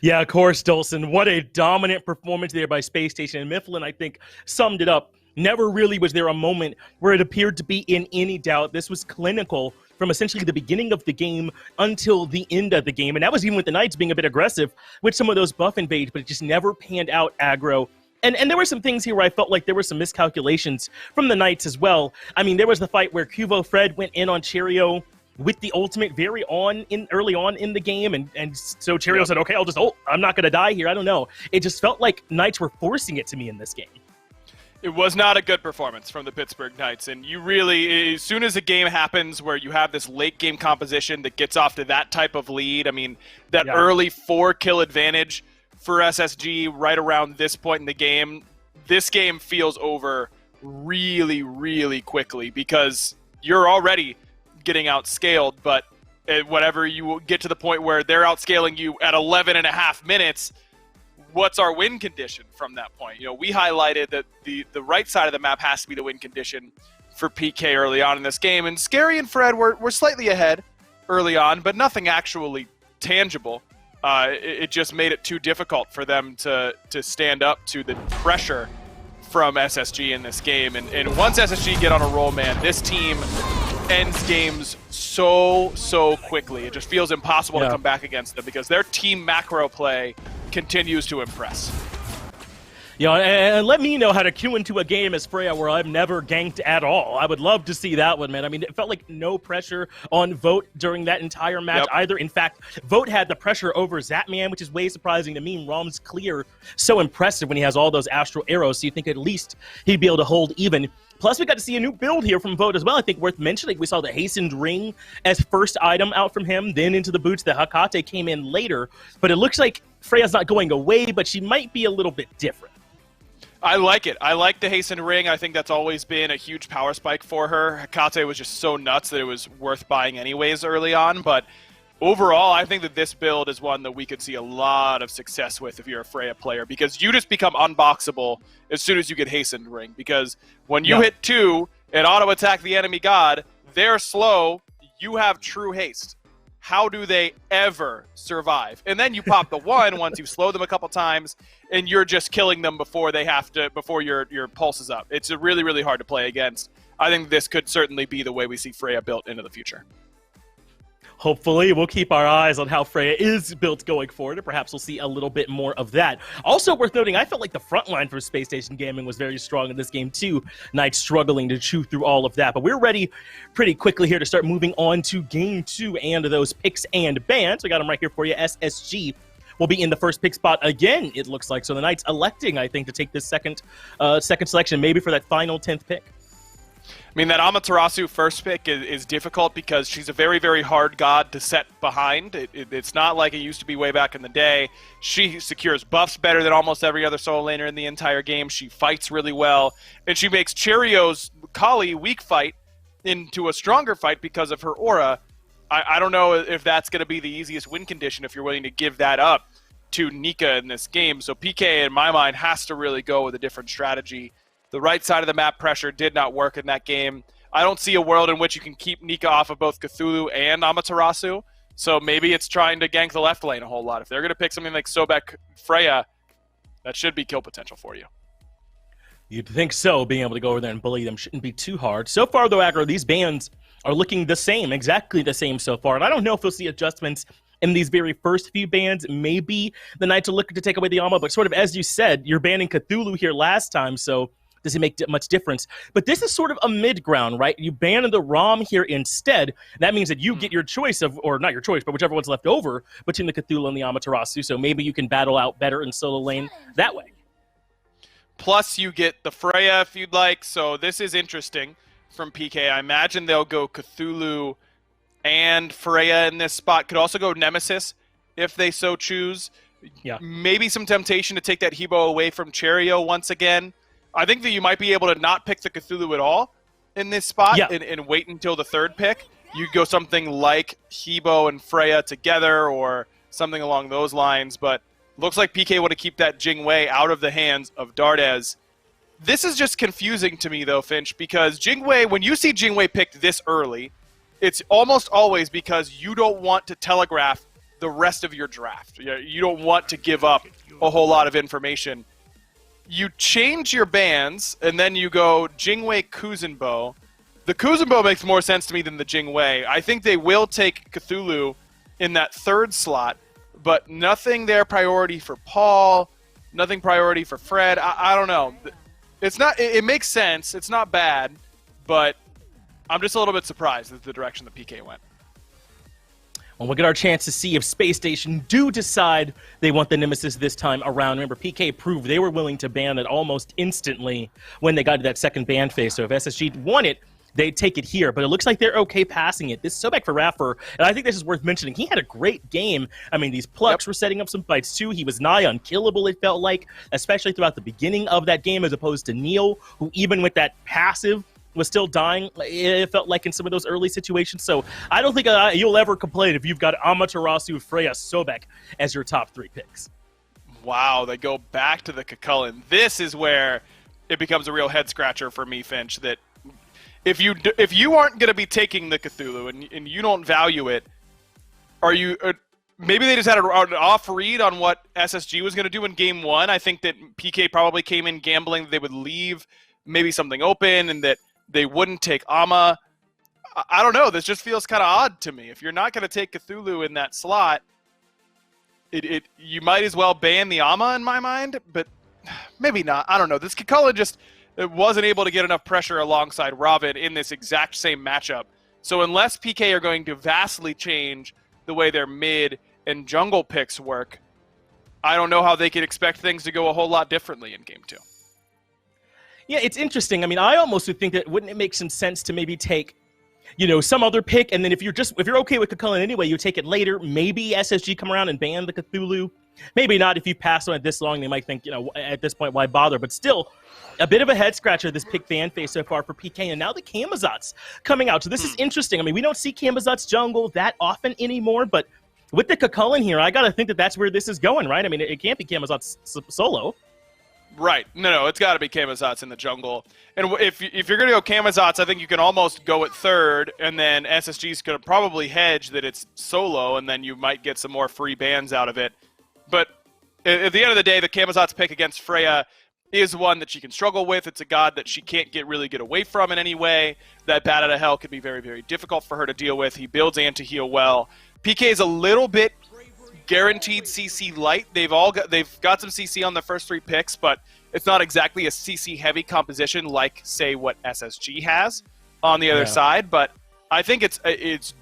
A: Yeah, of course, Dolson. What a dominant performance there by Spacestation. And Mifflin, I think, summed it up. Never really was there a moment where it appeared to be in any doubt. This was clinical from essentially the beginning of the game until the end of the game. And that was even with the Knights being a bit aggressive with some of those buff invades, but it just never panned out aggro. And there were some things here where I felt like there were some miscalculations from the Knights as well. I mean, there was the fight where Cuvo Fred went in on Cheerio with the ultimate early on in the game, and so Cheerio said, okay, I'll just ult. I'm not going to die here. I don't know. It just felt like Knights were forcing it to me in this game.
B: It was not a good performance from the Pittsburgh Knights, and you really, as soon as a game happens where you have this late game composition that gets off to that type of lead, I mean, that early 4-kill advantage for SSG right around this point in the game, this game feels over really, really quickly because you're already getting outscaled, but whenever you get to the point where they're outscaling you at 11 and a half minutes, what's our win condition from that point? We highlighted that the right side of the map has to be the win condition for PK early on in this game, and Scary and Fred were slightly ahead early on, but nothing actually tangible. It just made it too difficult for them to stand up to the pressure from SSG in this game, and once SSG get on a roll, man, this team ends games so quickly. It just feels impossible to come back against them because their team macro play continues to impress.
A: And let me know how to queue into a game as Freya where I've never ganked at all. I would love to see that one, man. I mean, it felt like no pressure on Vote during that entire match either. In fact, Vote had the pressure over Zapman, which is way surprising to me. Rom's clear, so impressive when he has all those astral arrows, so you think at least he'd be able to hold even. Plus, we got to see a new build here from Vote as well. I think worth mentioning, we saw the Hastened Ring as first item out from him, then into the boots. The Hakate came in later, but it looks like Freya's not going away, but she might be a little bit different.
B: I like it. I like the Hastened Ring. I think that's always been a huge power spike for her. Hakate was just so nuts that it was worth buying anyways early on, but overall, I think that this build is one that we could see a lot of success with if you're a Freya player, because you just become unboxable as soon as you get Hastened Ring, because when you hit 2 and auto-attack the enemy god, they're slow, you have true haste. How do they ever survive? And then you pop the 1 once you slow them a couple times, and you're just killing them before your pulse is up. It's really, really hard to play against. I think this could certainly be the way we see Freya built into the future.
A: Hopefully, we'll keep our eyes on how Freya is built going forward, and perhaps we'll see a little bit more of that. Also worth noting, I felt like the front line for Space Station Gaming was very strong in this game, too. Knights struggling to chew through all of that. But we're ready pretty quickly here to start moving on to Game 2 and those picks and bans. We got them right here for you. SSG will be in the first pick spot again, it looks like. So the Knights electing, I think, to take this second selection, maybe for that final 10th pick.
B: I mean, that Amaterasu first pick is difficult because she's a very, very hard god to set behind. It's not like it used to be way back in the day. She secures buffs better than almost every other solo laner in the entire game. She fights really well, and she makes Cheerio's Kali weak fight into a stronger fight because of her aura. I don't know if that's going to be the easiest win condition if you're willing to give that up to Nika in this game. So PK, in my mind, has to really go with a different strategy. The right side of the map pressure did not work in that game. I don't see a world in which you can keep Nika off of both Cthulhu and Amaterasu, so maybe it's trying to gank the left lane a whole lot. If they're going to pick something like Sobek Freya, that should be kill potential for you.
A: You'd think so. Being able to go over there and bully them shouldn't be too hard. So far, though, Aggro, these bans are looking the same, exactly the same so far, and I don't know if we'll see adjustments in these very first few bans. Maybe the Knights are looking to take away the Ama, but sort of as you said, you're banning Cthulhu here last time, so does it make much difference? But this is sort of a mid-ground, right? You ban the ROM here instead. That means that you get your choice of, or not your choice, but whichever one's left over between the Cthulhu and the Amaterasu. So maybe you can battle out better in solo lane that way.
B: Plus, you get the Freya if you'd like. So this is interesting from PK. I imagine they'll go Cthulhu and Freya in this spot. Could also go Nemesis if they so choose.
A: Yeah.
B: Maybe some temptation to take that Hebo away from Cherio once again. I think that you might be able to not pick the Cthulhu at all in this spot and wait until the third pick. You go something like Hebo and Freya together or something along those lines, but looks like PK want to keep that Jingwei out of the hands of Dardes. This is just confusing to me, though, Finch, because Jingwei, when you see Jingwei picked this early, it's almost always because you don't want to telegraph the rest of your draft. You don't want to give up a whole lot of information. You change your bands, and then you go Jingwei Kuzenbo. The Kuzenbo makes more sense to me than the Jingwei. I think they will take Cthulhu in that third slot, but nothing there priority for Paul, nothing priority for Fred. I don't know. It's not. It makes sense. It's not bad, but I'm just a little bit surprised at the direction that PK went.
A: Well, we'll get our chance to see if Space Station do decide they want the Nemesis this time around. Remember, PK proved they were willing to ban it almost instantly when they got to that second ban phase. So if SSG won it, they'd take it here. But it looks like they're okay passing it. This is Sobek for Raffer, and I think this is worth mentioning. He had a great game. I mean, these plucks were setting up some fights too. He was nigh unkillable, it felt like, especially throughout the beginning of that game, as opposed to Neil, who even with that passive was still dying, it felt like, in some of those early situations. So I don't think you'll ever complain if you've got Amaterasu, Freya, Sobek as your top 3 picks.
B: Wow, they go back to the Cucullin. This is where it becomes a real head-scratcher for me, Finch, that if you aren't going to be taking the Cthulhu and you don't value it, are you... maybe they just had an off read on what SSG was going to do in Game 1. I think that PK probably came in gambling that they would leave maybe something open and that they wouldn't take Ama. I don't know. This just feels kind of odd to me. If you're not going to take Cthulhu in that slot, you might as well ban the Ama in my mind, but maybe not. I don't know. This Cucullin just wasn't able to get enough pressure alongside Robin in this exact same matchup. So unless PK are going to vastly change the way their mid and jungle picks work, I don't know how they could expect things to go a whole lot differently in Game 2.
A: Yeah, it's interesting. I mean, I almost would think that wouldn't it make some sense to maybe take, some other pick, and then if you're okay with Cucullin anyway, you take it later. Maybe SSG come around and ban the Cthulhu. Maybe not. If you pass on it this long, they might think, at this point, why bother? But still, a bit of a head scratcher, this pick fan phase so far for PK, and now the Camazotz coming out. So this is interesting. I mean, we don't see Camazotz jungle that often anymore, but with the Cucullin here, I got to think that that's where this is going, right? I mean, it can't be Camazotz solo.
B: Right. No, it's got to be Camazotz in the jungle. And if you're going to go Camazotz, I think you can almost go at third, and then SSG's going to probably hedge that it's solo, and then you might get some more free bans out of it. But at the end of the day, the Camazotz pick against Freya is one that she can struggle with. It's a god that she can't really get away from in any way. That Bat Out of Hell can be very, very difficult for her to deal with. He builds anti-heal well. PK is a little bit guaranteed CC light. They've got some CC on the first 3 picks, but it's not exactly a CC heavy composition like, say, what SSG has on the other side. But I think it's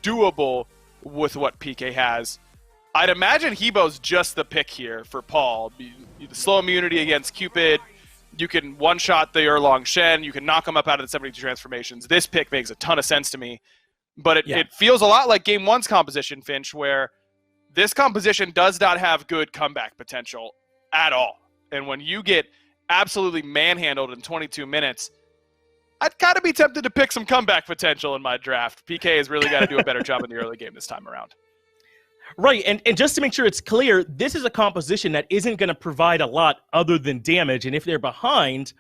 B: doable with what PK has. I'd imagine Hebo's just the pick here for Paul. The slow immunity against Cupid. You can one-shot the Erlong Shen. You can knock him up out of the 72 transformations. This pick makes a ton of sense to me. But it feels a lot like Game 1's composition, Finch, where this composition does not have good comeback potential at all. And when you get absolutely manhandled in 22 minutes, I'd kind of be tempted to pick some comeback potential in my draft. PK has really got to do a better job in the early game this time around.
A: Right, and just to make sure it's clear, this is a composition that isn't going to provide a lot other than damage, and if they're behind,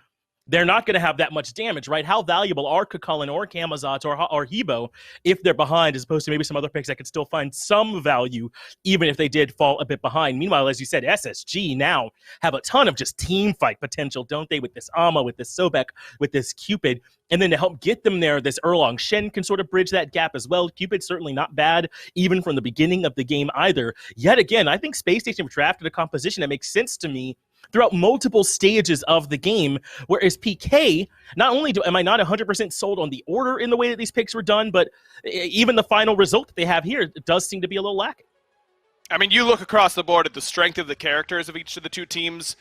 A: they're not going to have that much damage, right? How valuable are Cucullin or Camazotz or Hebo if they're behind, as opposed to maybe some other picks that could still find some value, even if they did fall a bit behind? Meanwhile, as you said, SSG now have a ton of just team fight potential, don't they? With this Ama, with this Sobek, with this Cupid. And then to help get them there, this Erlong Shen can sort of bridge that gap as well. Cupid's certainly not bad, even from the beginning of the game either. Yet again, I think Space Station drafted a composition that makes sense to me throughout multiple stages of the game, whereas PK, not only am I not 100% sold on the order in the way that these picks were done, but even the final result that they have here does seem to be a little lacking.
B: I mean, you look across the board at the strength of the characters of each of the 2 teams.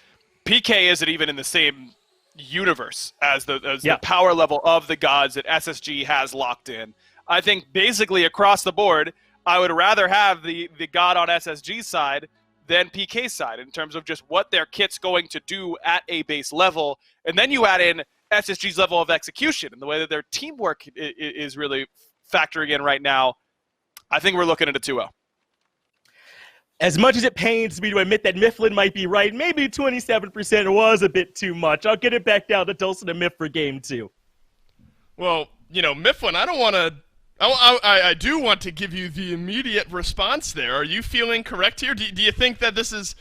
B: PK isn't even in the same universe as the power level of the gods that SSG has locked in. I think basically across the board, I would rather have the God on SSG's side than PK's side in terms of just what their kit's going to do at a base level. And then you add in SSG's level of execution and the way that their teamwork is really factoring in right now. I think we're looking at a 2-0.
A: As much as it pains me to admit that Mifflin might be right, maybe 27% was a bit too much. I'll get it back down to Dulcin and Miff for game 2.
C: Well, Mifflin, I do want to give you the immediate response there. Are you feeling correct here? Do you think that this is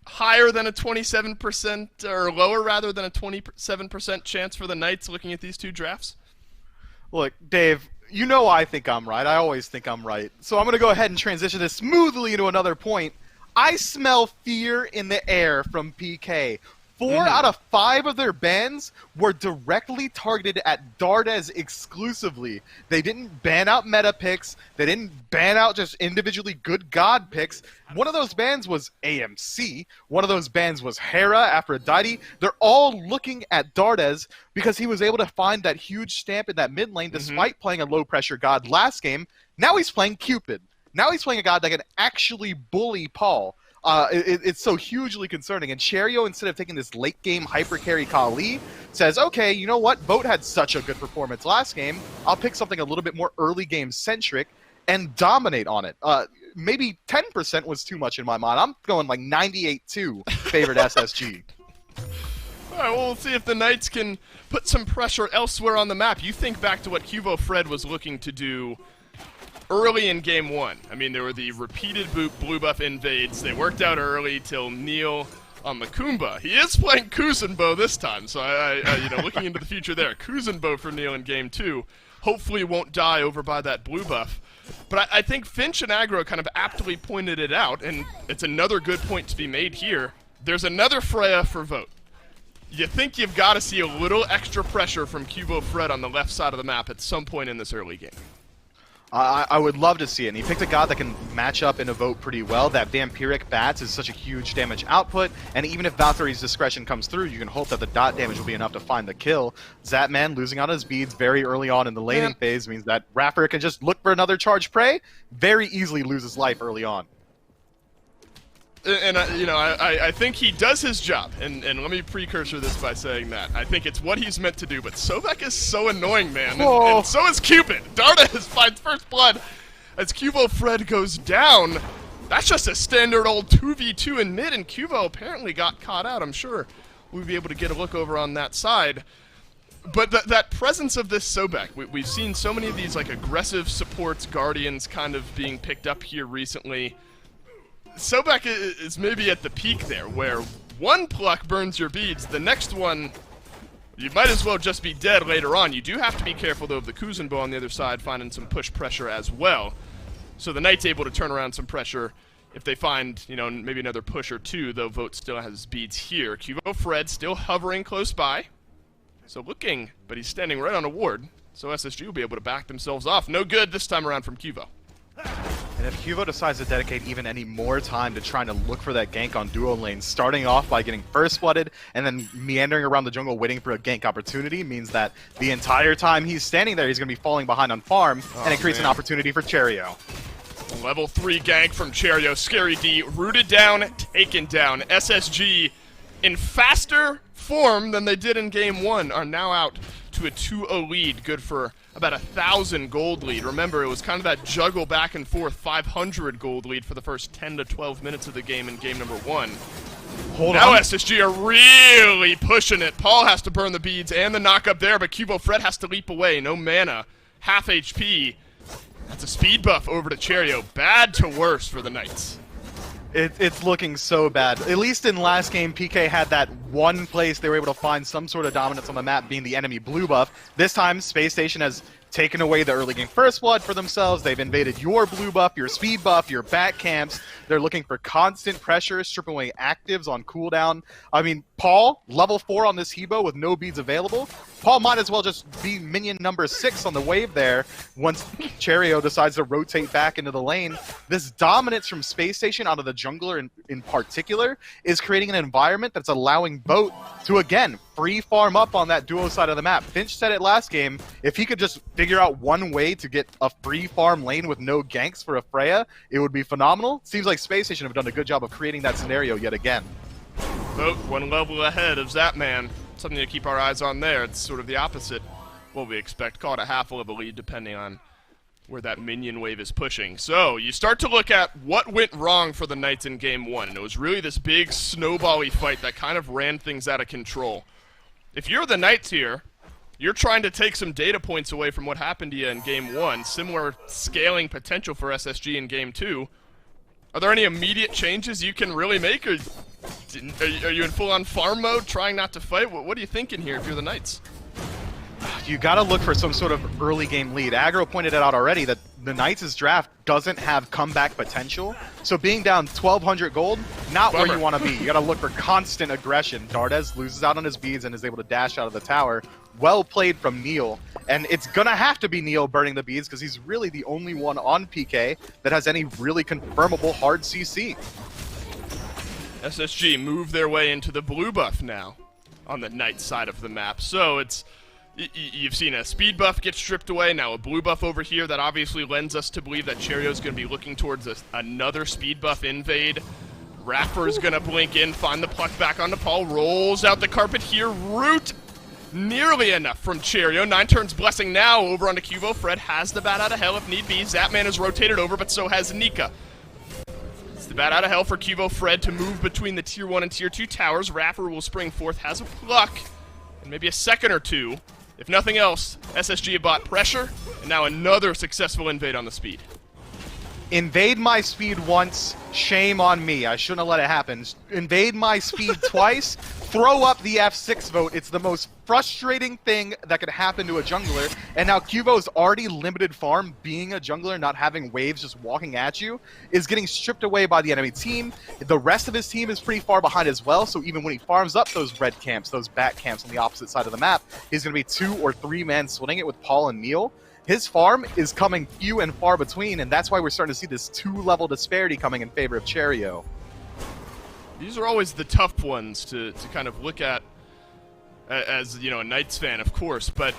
C: higher than a 27% or lower rather than a 27% chance for the Knights looking at these two drafts?
D: Look, Dave, I think I'm right. I always think I'm right. So I'm going to go ahead and transition this smoothly into another point. I smell fear in the air from PK. 4 out of 5 of their bans were directly targeted at Dardes exclusively. They didn't ban out meta picks. They didn't ban out just individually good god picks. One of those bans was AMC. One of those bans was Hera, Aphrodite. They're all looking at Dardes because he was able to find that huge stamp in that mid lane despite playing a low-pressure god last game. Now he's playing Cupid. Now he's playing a god that can actually bully Paul. It's so hugely concerning. And Cherio, instead of taking this late-game hyper-carry Kali, says, okay, you know what? Vote had such a good performance last game. I'll pick something a little bit more early-game-centric and dominate on it. Maybe 10% was too much in my mind. I'm going like 98-2 favored SSG.
C: All right, well, we'll see if the Knights can put some pressure elsewhere on the map. You think back to what Cuvo Fred was looking to do early in Game 1. I mean, there were the repeated blue buff invades. They worked out early till Neil on the Kumba. He is playing Kuzenbo this time, so looking into the future there. Kuzenbo for Neil in Game 2. Hopefully won't die over by that blue buff. But I think Finch and Aggro kind of aptly pointed it out, and it's another good point to be made here. There's another Freya for Vote. You think you've got to see a little extra pressure from Cubo Fred on the left side of the map at some point in this early game.
D: I would love to see it. And he picked a god that can match up in a vote pretty well. That Vampiric Bats is such a huge damage output, and even if Valkyrie's Discretion comes through, you can hope that the dot damage will be enough to find the kill. Zatman losing out his beads very early on in the laning phase means that Raffer can just look for another charge prey, very easily lose his life early on.
C: And I think he does his job, and let me precursor this by saying that. I think it's what he's meant to do, but Sobek is so annoying, man, and so is Cupid. Dardes finds first blood as Cuvo Fred goes down. That's just a standard old 2v2 in mid, and Cuvo apparently got caught out. I'm sure we'll be able to get a look over on that side. But that presence of this Sobek, we've seen so many of these like aggressive supports, Guardians kind of being picked up here recently. Sobek is maybe at the peak there, where one pluck burns your beads, the next one, you might as well just be dead later on. You do have to be careful, though, of the Kuzenbo on the other side finding some push pressure as well. So the Knight's able to turn around some pressure if they find, maybe another push or two, though Vote still has beads here. Cubo Fred still hovering close by. So looking, but he's standing right on a ward, so SSG will be able to back themselves off. No good this time around from Cubo.
D: And if Cuvo decides to dedicate even any more time to trying to look for that gank on duo lanes, starting off by getting first blooded and then meandering around the jungle waiting for a gank opportunity means that the entire time he's standing there, he's going to be falling behind on farm, and it creates an opportunity for Cherio.
C: Level 3 gank from Cherio. Scary D rooted down, taken down. SSG in faster form than they did in Game 1 are now out to a 2-0 lead, good for about 1,000 gold lead. Remember, it was kind of that juggle back and forth, 500 gold lead for the first 10 to 12 minutes of the game in game number 1. Now SSG are really pushing it. Paul has to burn the beads and the knock up there, but Cubo Fred has to leap away. No mana, half HP. That's a speed buff over to Cherio. Bad to worse for the Knights.
D: It's looking so bad. At least in last game, PK had that one place they were able to find some sort of dominance on the map, being the enemy blue buff. This time, Spacestation has taken away the early game first blood for themselves. They've invaded your blue buff, your speed buff, your back camps. They're looking for constant pressure, stripping away actives on cooldown. I mean, Paul, level 4 on this Hebo with no beads available. Paul might as well just be minion number 6 on the wave there once Cherio decides to rotate back into the lane. This dominance from Space Station out of the jungler in particular is creating an environment that's allowing Boat to, again, free farm up on that duo side of the map. Finch said it last game, if he could just figure out one way to get a free farm lane with no ganks for a Freya, it would be phenomenal. Seems like Space Station have done a good job of creating that scenario yet again.
C: Boat one level ahead of Zapman. Something to keep our eyes on there. It's sort of the opposite what we expect. Call it a half level lead depending on where that minion wave is pushing. So you start to look at what went wrong for the Knights in game 1, and it was really this big snowball-y fight that kind of ran things out of control. If you're the Knights here, you're trying to take some data points away from what happened to you in game 1, similar scaling potential for SSG in game 2. Are there any immediate changes you can really make, or are you in full-on farm mode, trying not to fight? What are you thinking here if you're the Knights?
D: You gotta look for some sort of early game lead. Aggro pointed it out already that the Knights' draft doesn't have comeback potential, so being down 1,200 gold, not where you want to be. You gotta look for constant aggression. Dardes loses out on his beads and is able to dash out of the tower. Well played from Neil, and it's gonna have to be Neil burning the beads because he's really the only one on PK that has any really confirmable hard CC.
C: SSG move their way into the blue buff now on the Knight side of the map. So it's you've seen a speed buff get stripped away, now a blue buff over here. That obviously lends us to believe that Cherio's going to be looking towards another speed buff invade. Raffer's going to blink in, find the pluck back onto Paul, rolls out the carpet here, root nearly enough from Cherio. 9 turns blessing now over onto Cubo. Fred has the bat out of hell if need be. Zapman is rotated over, but so has Nika. It's the bat out of hell for Cubo Fred to move between the tier 1 and tier 2 towers. Raffer will spring forth, has a pluck, and maybe a second or two. If nothing else, SSG have bought pressure, and now another successful invade on the speed.
D: Invade my speed once, shame on me. I shouldn't have let it happen. Invade my speed twice, throw up the F6 vote. It's the most frustrating thing that could happen to a jungler. And now Cubo's already limited farm, being a jungler, not having waves just walking at you, is getting stripped away by the enemy team. The rest of his team is pretty far behind as well, so even when he farms up those red camps, those back camps on the opposite side of the map, he's going to be 2 or 3 man splitting it with Paul and Neil. His farm is coming few and far between, and that's why we're starting to see this 2-level disparity coming in favor of Cherio.
C: These are always the tough ones to kind of look at as, you know, a Knights fan, of course, but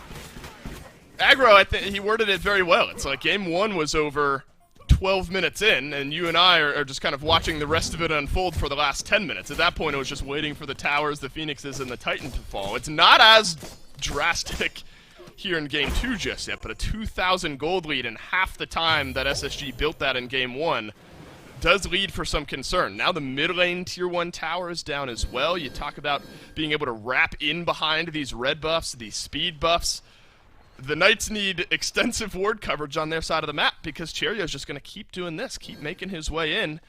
C: Aggro, I think he worded it very well. It's like game 1 was over 12 minutes in, and you and I are just kind of watching the rest of it unfold for the last 10 minutes. At that point, it was just waiting for the towers, the Phoenixes, and the Titan to fall. It's not as drastic here in game 2 just yet, but a 2,000 gold lead in half the time that SSG built that in game 1 does lead for some concern. Now the mid lane tier 1 tower is down as well. You talk about being able to wrap in behind these red buffs, these speed buffs. The Knights need extensive ward coverage on their side of the map because Cherio's just going to keep doing this, keep making his way in,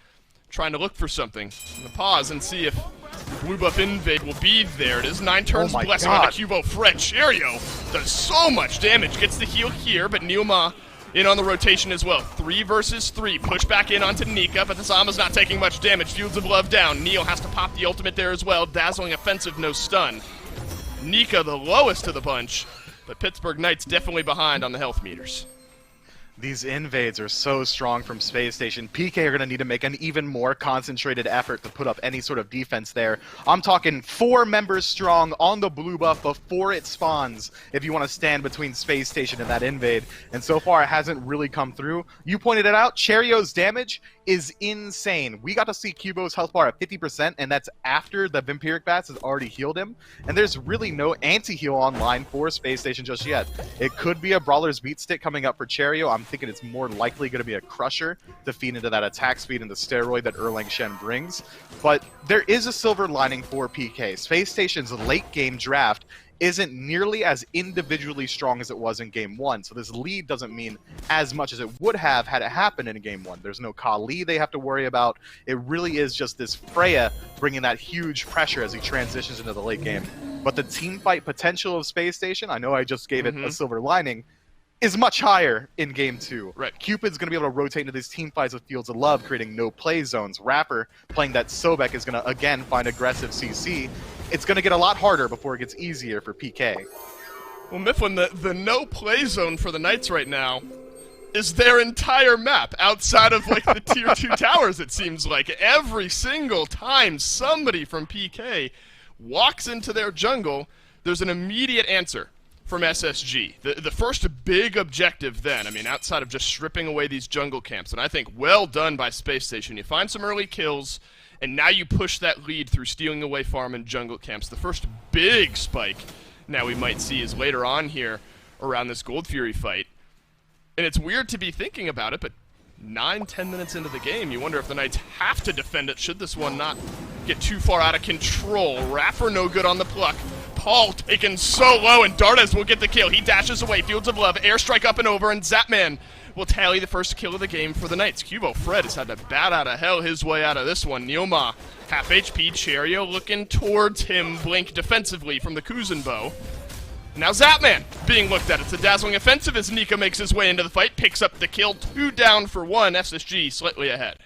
C: trying to look for something. I'm going to pause and see if the blue buff invade will be there. It is 9 turns blessing on the Cubo Fred. Cherio does so much damage. Gets the heal here, but Neilma in on the rotation as well. 3 versus 3. Push back in onto Nika, but the Zama's not taking much damage. Fields of Love down. Neil has to pop the ultimate there as well. Dazzling offensive, no stun. Nika the lowest of the bunch, but Pittsburgh Knights definitely behind on the health meters.
D: These invades are so strong from Space Station. PK are going to need to make an even more concentrated effort to put up any sort of defense there. I'm talking 4 members strong on the blue buff before it spawns if you want to stand between Space Station and that invade. And so far, it hasn't really come through. You pointed it out, Cherio's damage is insane. We got to see Cubo's health bar at 50%, and that's after the Vampiric Bats has already healed him. And there's really no anti-heal online for Space Station just yet. It could be a Brawler's Beat Stick coming up for Cherio. I'm thinking it's more likely going to be a Crusher to feed into that attack speed and the steroid that Erlang Shen brings. But there is a silver lining for PK. Space Station's late game draft isn't nearly as individually strong as it was in game 1, so this lead doesn't mean as much as it would have had it happened in game 1. There's no Kali they have to worry about. It really is just this Freya bringing that huge pressure as he transitions into the late game. But the team fight potential of Space Station, I know I just gave it a silver lining, is much higher in game 2.
C: Right.
D: Cupid's going to be able to rotate into these team fights with Fields of Love, creating no play zones. Rapper playing that Sobek is going to, again, find aggressive CC. It's going to get a lot harder before it gets easier for PK.
C: Well, Mifflin, the no-play zone for the Knights right now is their entire map outside of, like, the Tier 2 towers, it seems like. Every single time somebody from PK walks into their jungle, there's an immediate answer from SSG. The first big objective then, I mean, outside of just stripping away these jungle camps, and I think well done by Spacestation. You find some early kills, and now you push that lead through stealing away farm and jungle camps. The first big spike now we might see is later on here around this Gold Fury fight. And it's weird to be thinking about it, but 9-10 minutes into the game, you wonder if the Knights have to defend it should this one not get too far out of control. Raffer no good on the pluck. Paul taken so low, and Dardes will get the kill. He dashes away, Fields of Love, airstrike up and over, and Zapman will tally the first kill of the game for the Knights. Cubo Fred has had to bat out of hell his way out of this one. Neoma, half HP, Cherio looking towards him, blink defensively from the Kuzenbo. Now Zapman being looked at. It's a dazzling offensive as Nika makes his way into the fight, picks up the kill, 2 down for 1, SSG slightly ahead.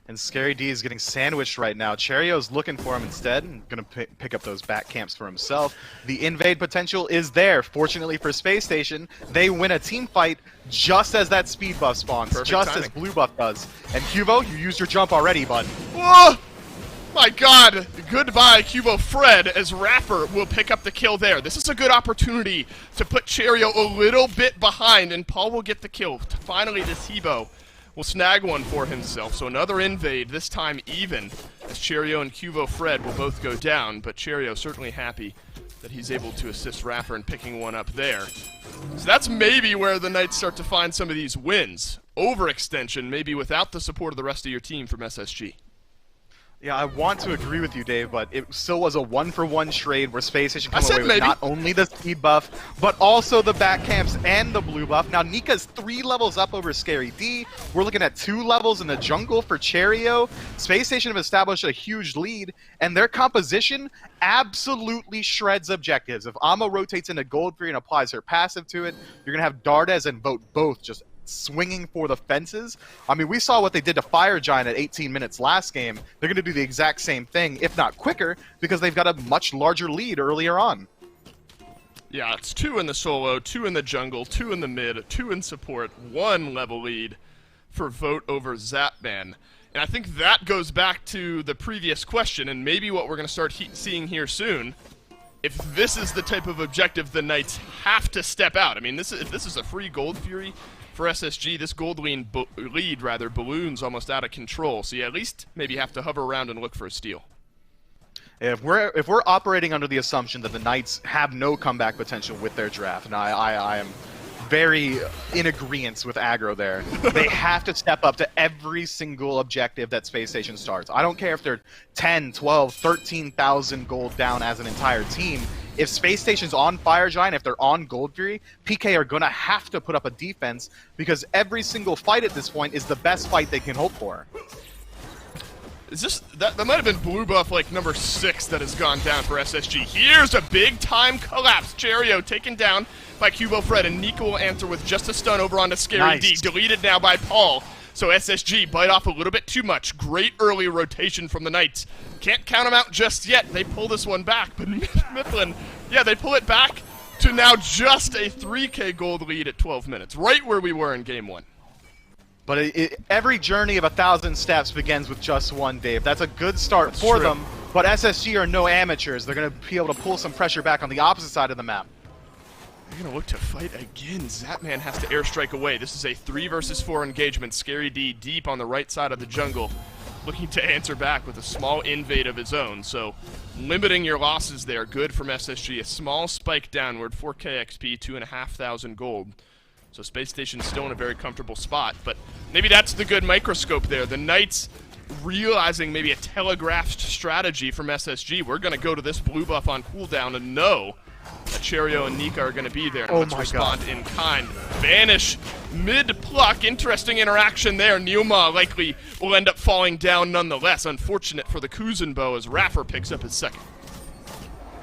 D: And Scary D is getting sandwiched right now. Cherio's looking for him instead and going to pick up those back camps for himself. The invade potential is there. Fortunately for Space Station, they win a team fight just as that speed buff spawns,
B: Perfect
D: just
B: timing.
D: as blue buff does. And Cubo, you used your jump already, bud.
C: Whoa! My god, goodbye Cubo Fred as Raffer will pick up the kill there. This is a good opportunity to put Cherio a little bit behind, and Paul will get the kill. Finally, this Hebo will snag one for himself. So another invade, this time even, as Cherio and Cubo Fred will both go down, but Cherio certainly happy that he's able to assist Raffer in picking one up there. So that's maybe where the Knights start to find some of these wins. Overextension, maybe without the support of the rest of your team from SSG.
D: Yeah, I want to agree with you, Dave, but it still was a 1-for-1 trade where Space Station
C: I
D: came
C: said
D: away with
C: maybe.
D: not only the speed buff, but also the back camps and the blue buff. Now, Nika's 3 levels up over Scary D. We're looking at 2 levels in the jungle for Cherio. Space Station have established a huge lead, and their composition absolutely shreds objectives. If Amo rotates into Gold Fury and applies her passive to it, you're going to have Dardes and Vote both just swinging for the fences. I mean, we saw what they did to Fire Giant at 18 minutes last game. They're going to do the exact same thing, if not quicker, because they've got a much larger lead earlier on.
C: Yeah, it's 2 in the solo, 2 in the jungle, 2 in the mid, 2 in support, 1 level lead for Vote over Zapman. And I think that goes back to the previous question, and maybe what we're going to start seeing here soon. If this is the type of objective the Knights have to step out. I mean, if this is a free Gold Fury for SSG, this gold lead balloons almost out of control. So you at least maybe have to hover around and look for a steal.
D: If we're operating under the assumption that the Knights have no comeback potential with their draft, and I am very in agreement with Aggro there, they have to step up to every single objective that Space Station starts. I don't care if they're 10, 12, 13,000 gold down as an entire team. If Space Station's on Fire Giant, if they're on Gold Fury, PK are going to have to put up a defense because every single fight at this point is the best fight they can hope for.
C: Is this that might have been blue buff like number 6 that has gone down for SSG. Here's a big time collapse. Cherio taken down by Cubo Fred, and Nika will answer with just a stun over onto Scary D. Deleted now by Paul. So SSG bite off a little bit too much. Great early rotation from the Knights. Can't count them out just yet. They pull this one back, but Mifflin, yeah, they pull it back to now just a 3K gold lead at 12 minutes, right where we were in Game 1.
D: But every journey of 1,000 steps begins with just one, Dave. That's a good start for them, but SSG are no amateurs. They're going to be able to pull some pressure back on the opposite side of the map.
C: They're going to look to fight again. Zapman has to airstrike away. This is a 3 versus 4 engagement. Scary D deep on the right side of the jungle, looking to answer back with a small invade of his own. So limiting your losses there. Good from SSG. A small spike downward, 4K XP, 2,500 gold. So Space Station's still in a very comfortable spot, but maybe that's the good microscope there. The Knights realizing maybe a telegraphed strategy from SSG. We're going to go to this blue buff on cooldown and know that Cherio and Nika are going to be there. And let's respond in kind. Vanish mid-pluck. Interesting interaction there. Neoma likely will end up falling down nonetheless. Unfortunate for the Kuzenbo as Raffer picks up his second.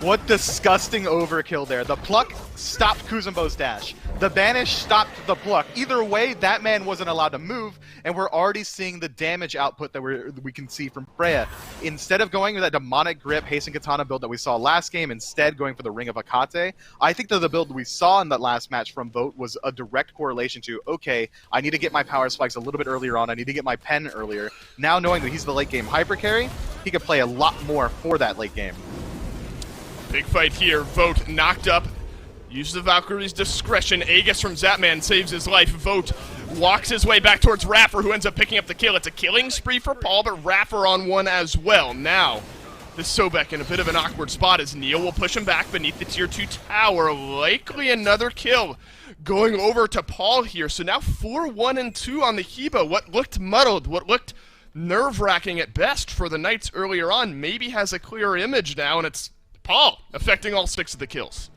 D: What disgusting overkill there. The pluck stopped Kuzumbo's dash. The banish stopped the pluck. Either way, that man wasn't allowed to move, and we're already seeing the damage output that we can see from Freya. Instead of going with that demonic grip hasten katana build that we saw last game, instead going for the Ring of Akate, I think that the build we saw in that last match from Vote was a direct correlation to, okay, I need to get my power spikes a little bit earlier on, I need to get my pen earlier. Now knowing that he's the late game hyper carry, he could play a lot more for that late game.
C: Big fight here. Vote knocked up. Uses the Valkyrie's discretion. Aegis from Zapman saves his life. Vote walks his way back towards Raffer, who ends up picking up the kill. It's a killing spree for Paul, but Raffer on one as well. Now, the Sobek in a bit of an awkward spot as Neil will push him back beneath the tier 2 tower. Likely another kill going over to Paul here. So now 4-1-2 on the Hebo. What looked muddled, what looked nerve-wracking at best for the Knights earlier on, maybe has a clearer image now, and it's Paul affecting all 6 of the kills.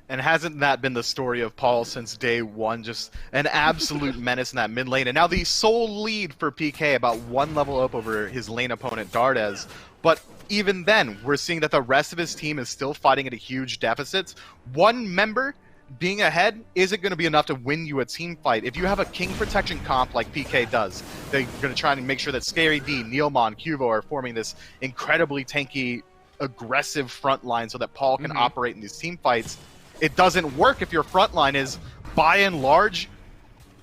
D: And hasn't that been the story of Paul since day one? Just an absolute menace in that mid lane. And now the sole lead for PK, about 1 level up over his lane opponent, Dardes. But even then, we're seeing that the rest of his team is still fighting at a huge deficit. One member being ahead isn't going to be enough to win you a team fight. If you have a king protection comp like PK does, they're going to try and make sure that Scary D, Neilmon, Cuvo are forming this incredibly tanky, aggressive front line so that Paul can operate in these team fights. It doesn't work if your front line is, by and large,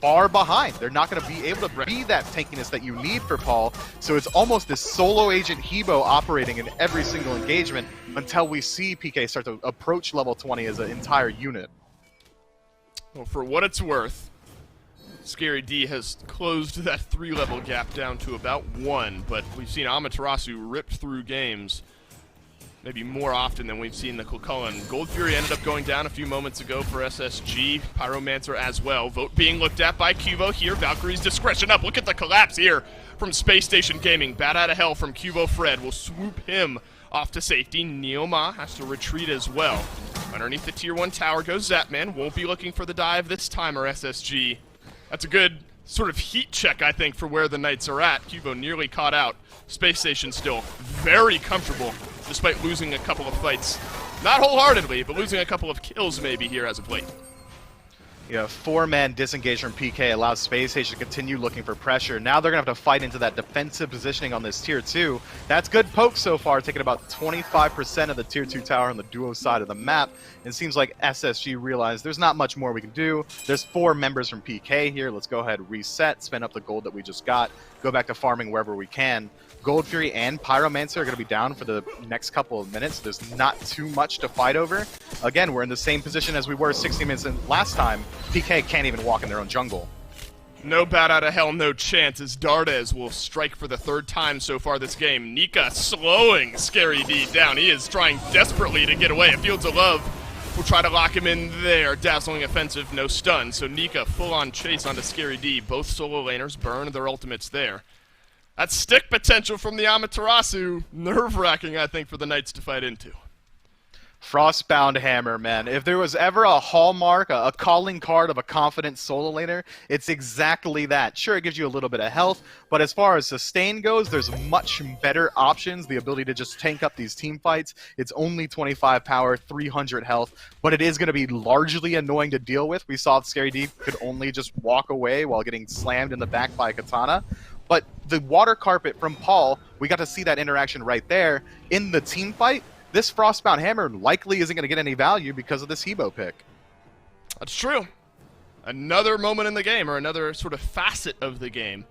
D: far behind. They're not going to be able to be that tankiness that you need for Paul. So it's almost this solo agent Hebo operating in every single engagement until we see PK start to approach level 20 as an entire unit.
C: Well, for what it's worth, Scary D has closed that 3-level gap down to about 1, but we've seen Amaterasu rip through games maybe more often than we've seen the Kulkullen. Gold Fury ended up going down a few moments ago for SSG. Pyromancer as well. Vote being looked at by Cuvo here. Valkyrie's discretion up. Look at the collapse here from Space Station Gaming. Bat out of hell from Cuvo Fred will swoop him off to safety. Neoma has to retreat as well. Underneath the tier 1 tower goes Zapman. Won't be looking for the dive this time, or SSG. That's a good sort of heat check, I think, for where the Knights are at. Cuvo nearly caught out. Space Station still very comfortable, despite losing a couple of fights. Not wholeheartedly, but losing a couple of kills maybe here as of late.
D: Yeah, 4-man disengage from PK allows Space Station to continue looking for pressure. Now they're going to have to fight into that defensive positioning on this tier 2. That's good poke so far, taking about 25% of the tier 2 tower on the duo side of the map. It seems like SSG realized there's not much more we can do. There's 4 members from PK here. Let's go ahead, reset, spend up the gold that we just got, go back to farming wherever we can. Gold Fury and Pyromancer are going to be down for the next couple of minutes. There's not too much to fight over. Again, we're in the same position as we were 60 minutes in last time. PK can't even walk in their own jungle.
C: No bat out of hell, no chance, as Dardes will strike for the 3rd time so far this game. Nika slowing Scary D down. He is trying desperately to get away. Fields of Love will try to lock him in there. Dazzling offensive, no stun. So Nika full-on chase onto Scary D. Both solo laners burn their ultimates there. That stick potential from the Amaterasu, nerve-wracking, I think, for the Knights to fight into.
D: Frostbound Hammer, man. If there was ever a hallmark, a calling card of a confident solo laner, it's exactly that. Sure, it gives you a little bit of health, but as far as sustain goes, there's much better options. The ability to just tank up these team fights. It's only 25 power, 300 health, but it is going to be largely annoying to deal with. We saw Scary D could only just walk away while getting slammed in the back by a katana. But the water carpet from Paul, we got to see that interaction right there. In the team fight, this Frostbound Hammer likely isn't going to get any value because of this Hebo pick.
C: That's true. Another moment in the game, or another sort of facet of the game,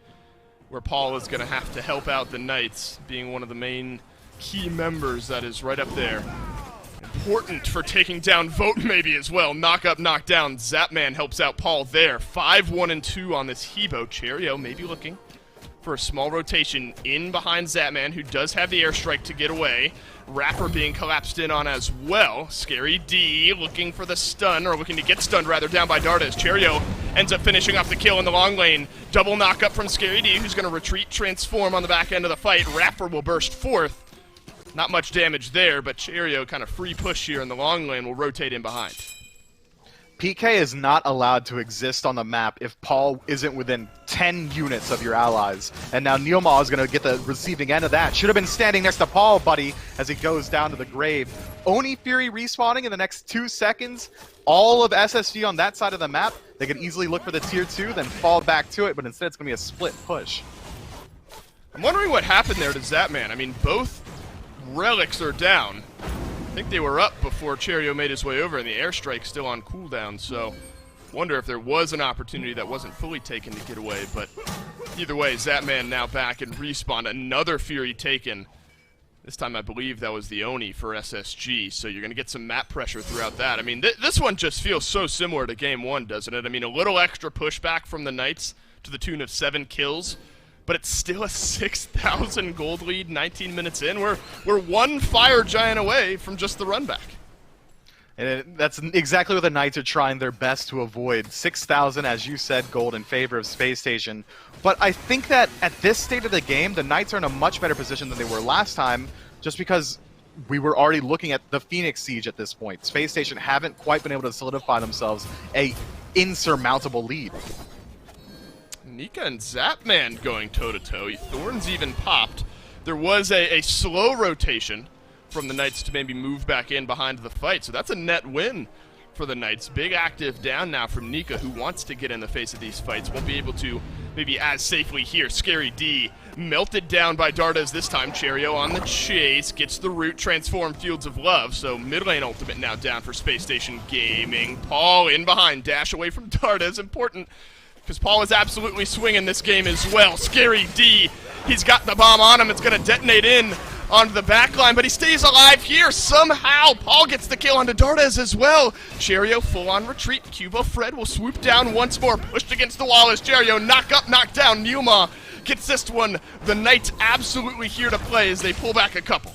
C: where Paul is going to have to help out the Knights, being one of the main key members that is right up there. Important for taking down Vote maybe as well. Knock up, knock down. Zapman helps out Paul there. 5-1-2 on this Hebo. Cheerio maybe looking for a small rotation in behind Zapman, who does have the airstrike to get away. Rapper being collapsed in on as well. Scary D looking for the stun, or looking to get stunned rather, down by Dardes. Cheerio ends up finishing off the kill in the long lane. Double knock up from Scary D, who's going to retreat, transform on the back end of the fight. Rapper will burst forth. Not much damage there, but Cheerio kind of free push here in the long lane will rotate in behind.
D: PK is not allowed to exist on the map if Paul isn't within 10 units of your allies. And now Neilmaw is going to get the receiving end of that. Should have been standing next to Paul, buddy, as he goes down to the grave. Oni Fury respawning in the next 2 seconds. All of SSG on that side of the map. They can easily look for the tier 2, then fall back to it, but instead it's going to be a split push.
C: I'm wondering what happened there to Zapman. I mean, both relics are down. I think they were up before Cherio made his way over, and the airstrike's still on cooldown, so wonder if there was an opportunity that wasn't fully taken to get away, but either way, Zapman now back and respawn. Another Fury taken. This time I believe that was the Oni for SSG, so you're going to get some map pressure throughout that. I mean, this one just feels so similar to Game 1, doesn't it? I mean, a little extra pushback from the Knights to the tune of 7 kills, but it's still a 6,000 gold lead 19 minutes in. We're one Fire Giant away from just the run back.
D: And that's exactly what the Knights are trying their best to avoid. 6,000, as you said, gold in favor of Space Station. But I think that at this state of the game, the Knights are in a much better position than they were last time, just because we were already looking at the Phoenix Siege at this point. Space Station haven't quite been able to solidify themselves a insurmountable lead.
C: Nika and Zapman going toe-to-toe. Thorns even popped. There was a slow rotation from the Knights to maybe move back in behind the fight, so that's a net win for the Knights. Big active down now from Nika, who wants to get in the face of these fights. Won't be able to maybe as safely here. Scary D melted down by Dardas this time. Cherio on the chase, gets the root, transform Fields of Love, so mid lane ultimate now down for Space Station Gaming. Paul in behind, dash away from Dardas, important, because Paul is absolutely swinging this game as well. Scary D, he's got the bomb on him, it's going to detonate in onto the back line, but he stays alive here somehow. Paul gets the kill onto Dardas as well. Cherio full on retreat. Cubo Fred will swoop down once more, pushed against the wall as Cherio knock up, knock down. Neilmaw gets this one. The Knights absolutely here to play as they pull back a couple.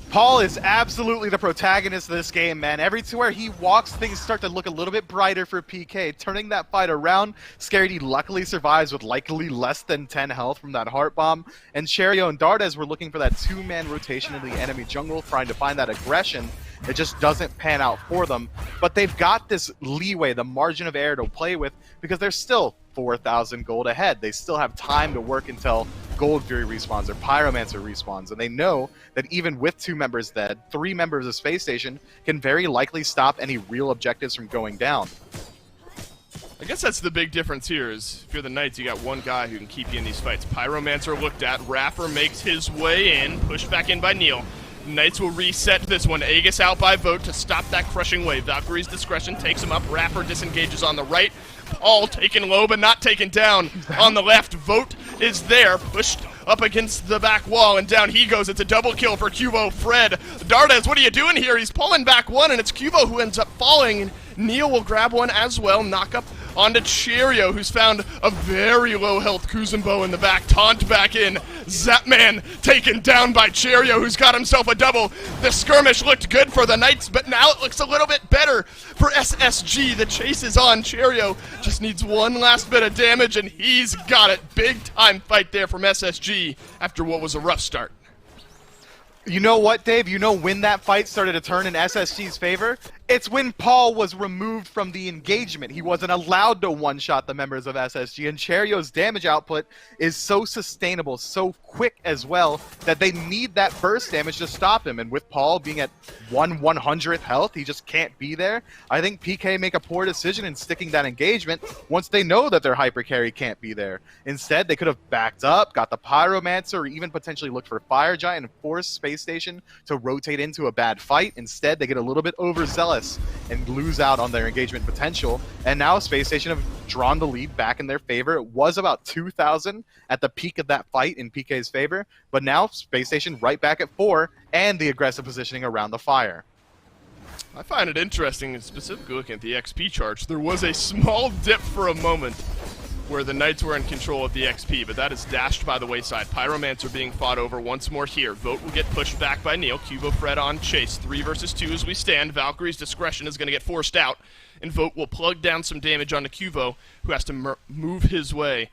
D: Paul is absolutely the protagonist of this game, man. Everywhere he walks, things start to look a little bit brighter for PK, turning that fight around. Scary D luckily survives with likely less than 10 health from that heart bomb. And Cherio and Dardas were looking for that 2-man rotation in the enemy jungle, trying to find that aggression. It just doesn't pan out for them. But they've got this leeway, the margin of error to play with, because they're still 4,000 gold ahead. They still have time to work until Gold Fury respawns or Pyromancer respawns, and they know that even with 2 members dead, 3 members of Space Station can very likely stop any real objectives from going down.
C: I guess that's the big difference here is if you're the Knights, you got one guy who can keep you in these fights. Pyromancer looked at, Rapper makes his way in, pushed back in by Neil. Knights will reset this one. Aegis out by Vote to stop that crushing wave. Valkyrie's discretion takes him up. Rapper disengages on the right. Paul taken low but not taken down on the left. Vote is there, pushed up against the back wall, and down he goes. It's a double kill for Cubo Fred. Dardas, what are you doing here? He's pulling back one, and it's Cubo who ends up falling. Neil will grab one as well. Knock up onto Cherio, who's found a very low health Kuzumbo in the back. Taunt back in. Zapman taken down by Cherio, who's got himself a double. The skirmish looked good for the Knights, but now it looks a little bit better for SSG. The chase is on. Cherio just needs one last bit of damage, and he's got it. Big time fight there from SSG after what was a rough start.
D: You know what, Dave? You know when that fight started to turn in SSG's favor? It's when Paul was removed from the engagement. He wasn't allowed to one-shot the members of SSG, and Cherio's damage output is so sustainable, so quick as well, that they need that burst damage to stop him. And with Paul being at 1/100th health, he just can't be there. I think PK make a poor decision in sticking that engagement once they know that their hyper carry can't be there. Instead, they could have backed up, got the Pyromancer, or even potentially looked for Fire Giant and forced Space Station to rotate into a bad fight. Instead, they get a little bit overzealous and lose out on their engagement potential. And now Space Station have drawn the lead back in their favor. It was about 2,000 at the peak of that fight in PK's favor, but now Space Station right back at 4 and the aggressive positioning around the fire.
C: I find it interesting, specifically looking at the XP charts, there was a small dip for a moment where the Knights were in control of the XP, but that is dashed by the wayside. Pyromancer being fought over once more here. Vote will get pushed back by Neil. Cubo Fred on chase. 3 versus 2 as we stand. Valkyrie's discretion is going to get forced out, and Vote will plug down some damage onto Cubo, who has to move his way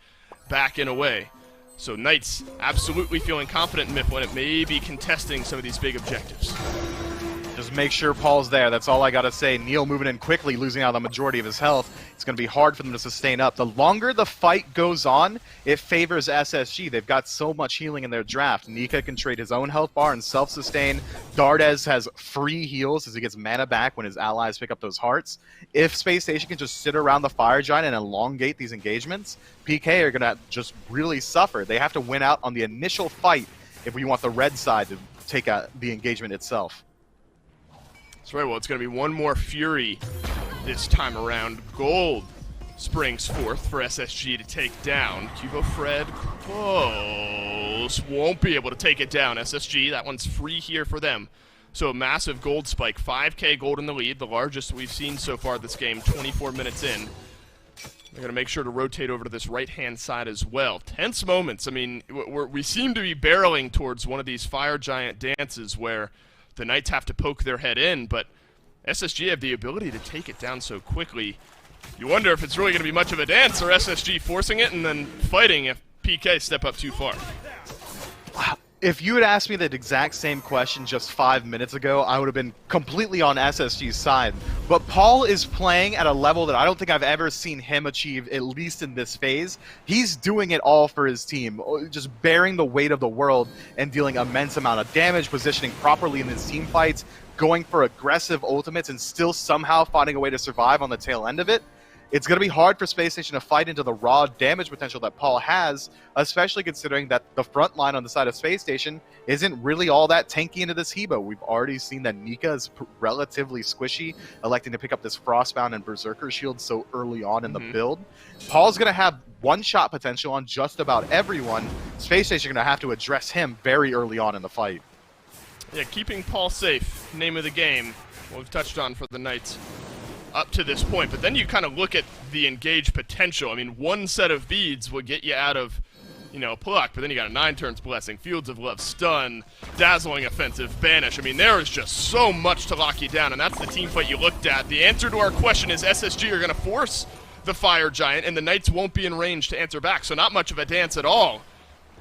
C: back and away. So Knights absolutely feeling confident in Miff when it may be contesting some of these big objectives.
D: Just make sure Paul's there. That's all I gotta say. Neil moving in quickly, losing out the majority of his health. It's gonna be hard for them to sustain up. The longer the fight goes on, it favors SSG. They've got so much healing in their draft. Nika can trade his own health bar and self-sustain. Dardes has free heals as he gets mana back when his allies pick up those hearts. If Space Station can just sit around the Fire Giant and elongate these engagements, PK are gonna just really suffer. They have to win out on the initial fight if we want the red side to take out the engagement itself.
C: That's right, well, it's going to be one more Fury this time around. Gold springs forth for SSG to take down. Cubo Fred close. Won't be able to take it down. SSG, that one's free here for them. So a massive gold spike. 5k gold in the lead, the largest we've seen so far this game, 24 minutes in. They're going to make sure to rotate over to this right-hand side as well. Tense moments. I mean, we seem to be barreling towards one of these Fire Giant dances where the Knights have to poke their head in, but SSG have the ability to take it down so quickly. You wonder if it's really going to be much of a dance, or SSG forcing it and then fighting if PK step up too far.
D: If you had asked me that exact same question just 5 minutes ago, I would have been completely on SSG's side. But Paul is playing at a level that I don't think I've ever seen him achieve, at least in this phase. He's doing it all for his team, just bearing the weight of the world and dealing immense amount of damage, positioning properly in his team fights, going for aggressive ultimates, and still somehow finding a way to survive on the tail end of it. It's going to be hard for Space Station to fight into the raw damage potential that Paul has, especially considering that the front line on the side of Space Station isn't really all that tanky into this Hebo. We've already seen that Nika is relatively squishy, electing to pick up this Frostbound and Berserker shield so early on in the build. Paul's going to have one-shot potential on just about everyone. Space Station are going to have to address him very early on in the fight.
C: Yeah, keeping Paul safe, name of the game, what we've touched on for the Knights up to this point, but then you kind of look at the engage potential. I mean, one set of beads will get you out of, you know, pluck, but then you got a 9 turns blessing, Fields of Love, stun, dazzling offensive, banish. I mean, there is just so much to lock you down, and that's the team fight you looked at. The answer to our question is SSG are going to force the Fire Giant, and the Knights won't be in range to answer back, so not much of a dance at all.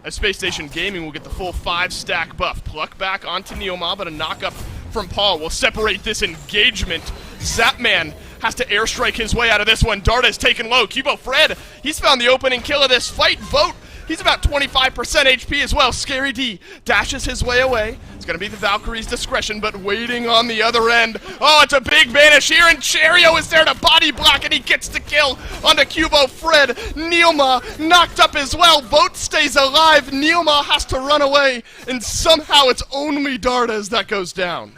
C: As Space Station Gaming will get the full 5-stack buff. Pluck back onto Neoma, but a knock up from Paul will separate this engagement. Zapman has to airstrike his way out of this one. Darda's taken low. Cubo Fred, he's found the opening kill of this fight. Vote, he's about 25% HP as well. Scary D dashes his way away. It's going to be the Valkyrie's discretion, but waiting on the other end. Oh, it's a big banish here, and Cherio is there to body block, and he gets the kill onto Cubo Fred. Neoma knocked up as well. Vote stays alive. Neoma has to run away, and somehow it's only Dardas that goes down.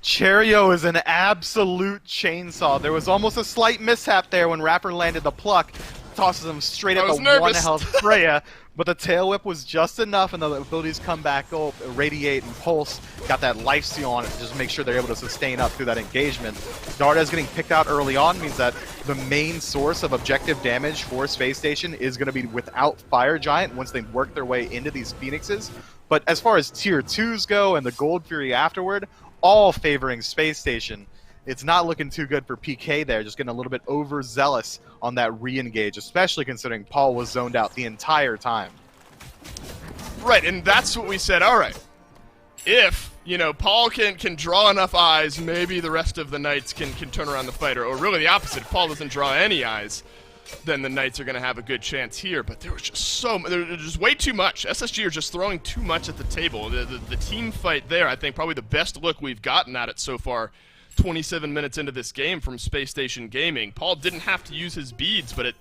D: Cherio is an absolute chainsaw. There was almost a slight mishap there when Rapper landed the pluck. Tosses him straight at the one health Freya, but the tail whip was just enough, and the abilities come back up, Radiate and Pulse, got that lifesteal on it to just make sure they're able to sustain up through that engagement. Darda's getting picked out early on means that the main source of objective damage for Space Station is going to be without Fire Giant once they work their way into these Phoenixes. But as far as tier 2s go and the Gold Fury afterward, all favoring Space Station. It's not looking too good for PK there, just getting a little bit overzealous on that re-engage, especially considering Paul was zoned out the entire time.
C: Right, and that's what we said, all right. If, you know, Paul can draw enough eyes, maybe the rest of the Knights can turn around the fight, or really the opposite. If Paul doesn't draw any eyes, then the Knights are going to have a good chance here. But there was just there's just way too much. SSG are just throwing too much at the table. The team fight there, I think, probably the best look we've gotten at it so far. 27 minutes into this game from Space Station Gaming. Paul didn't have to use his beads, but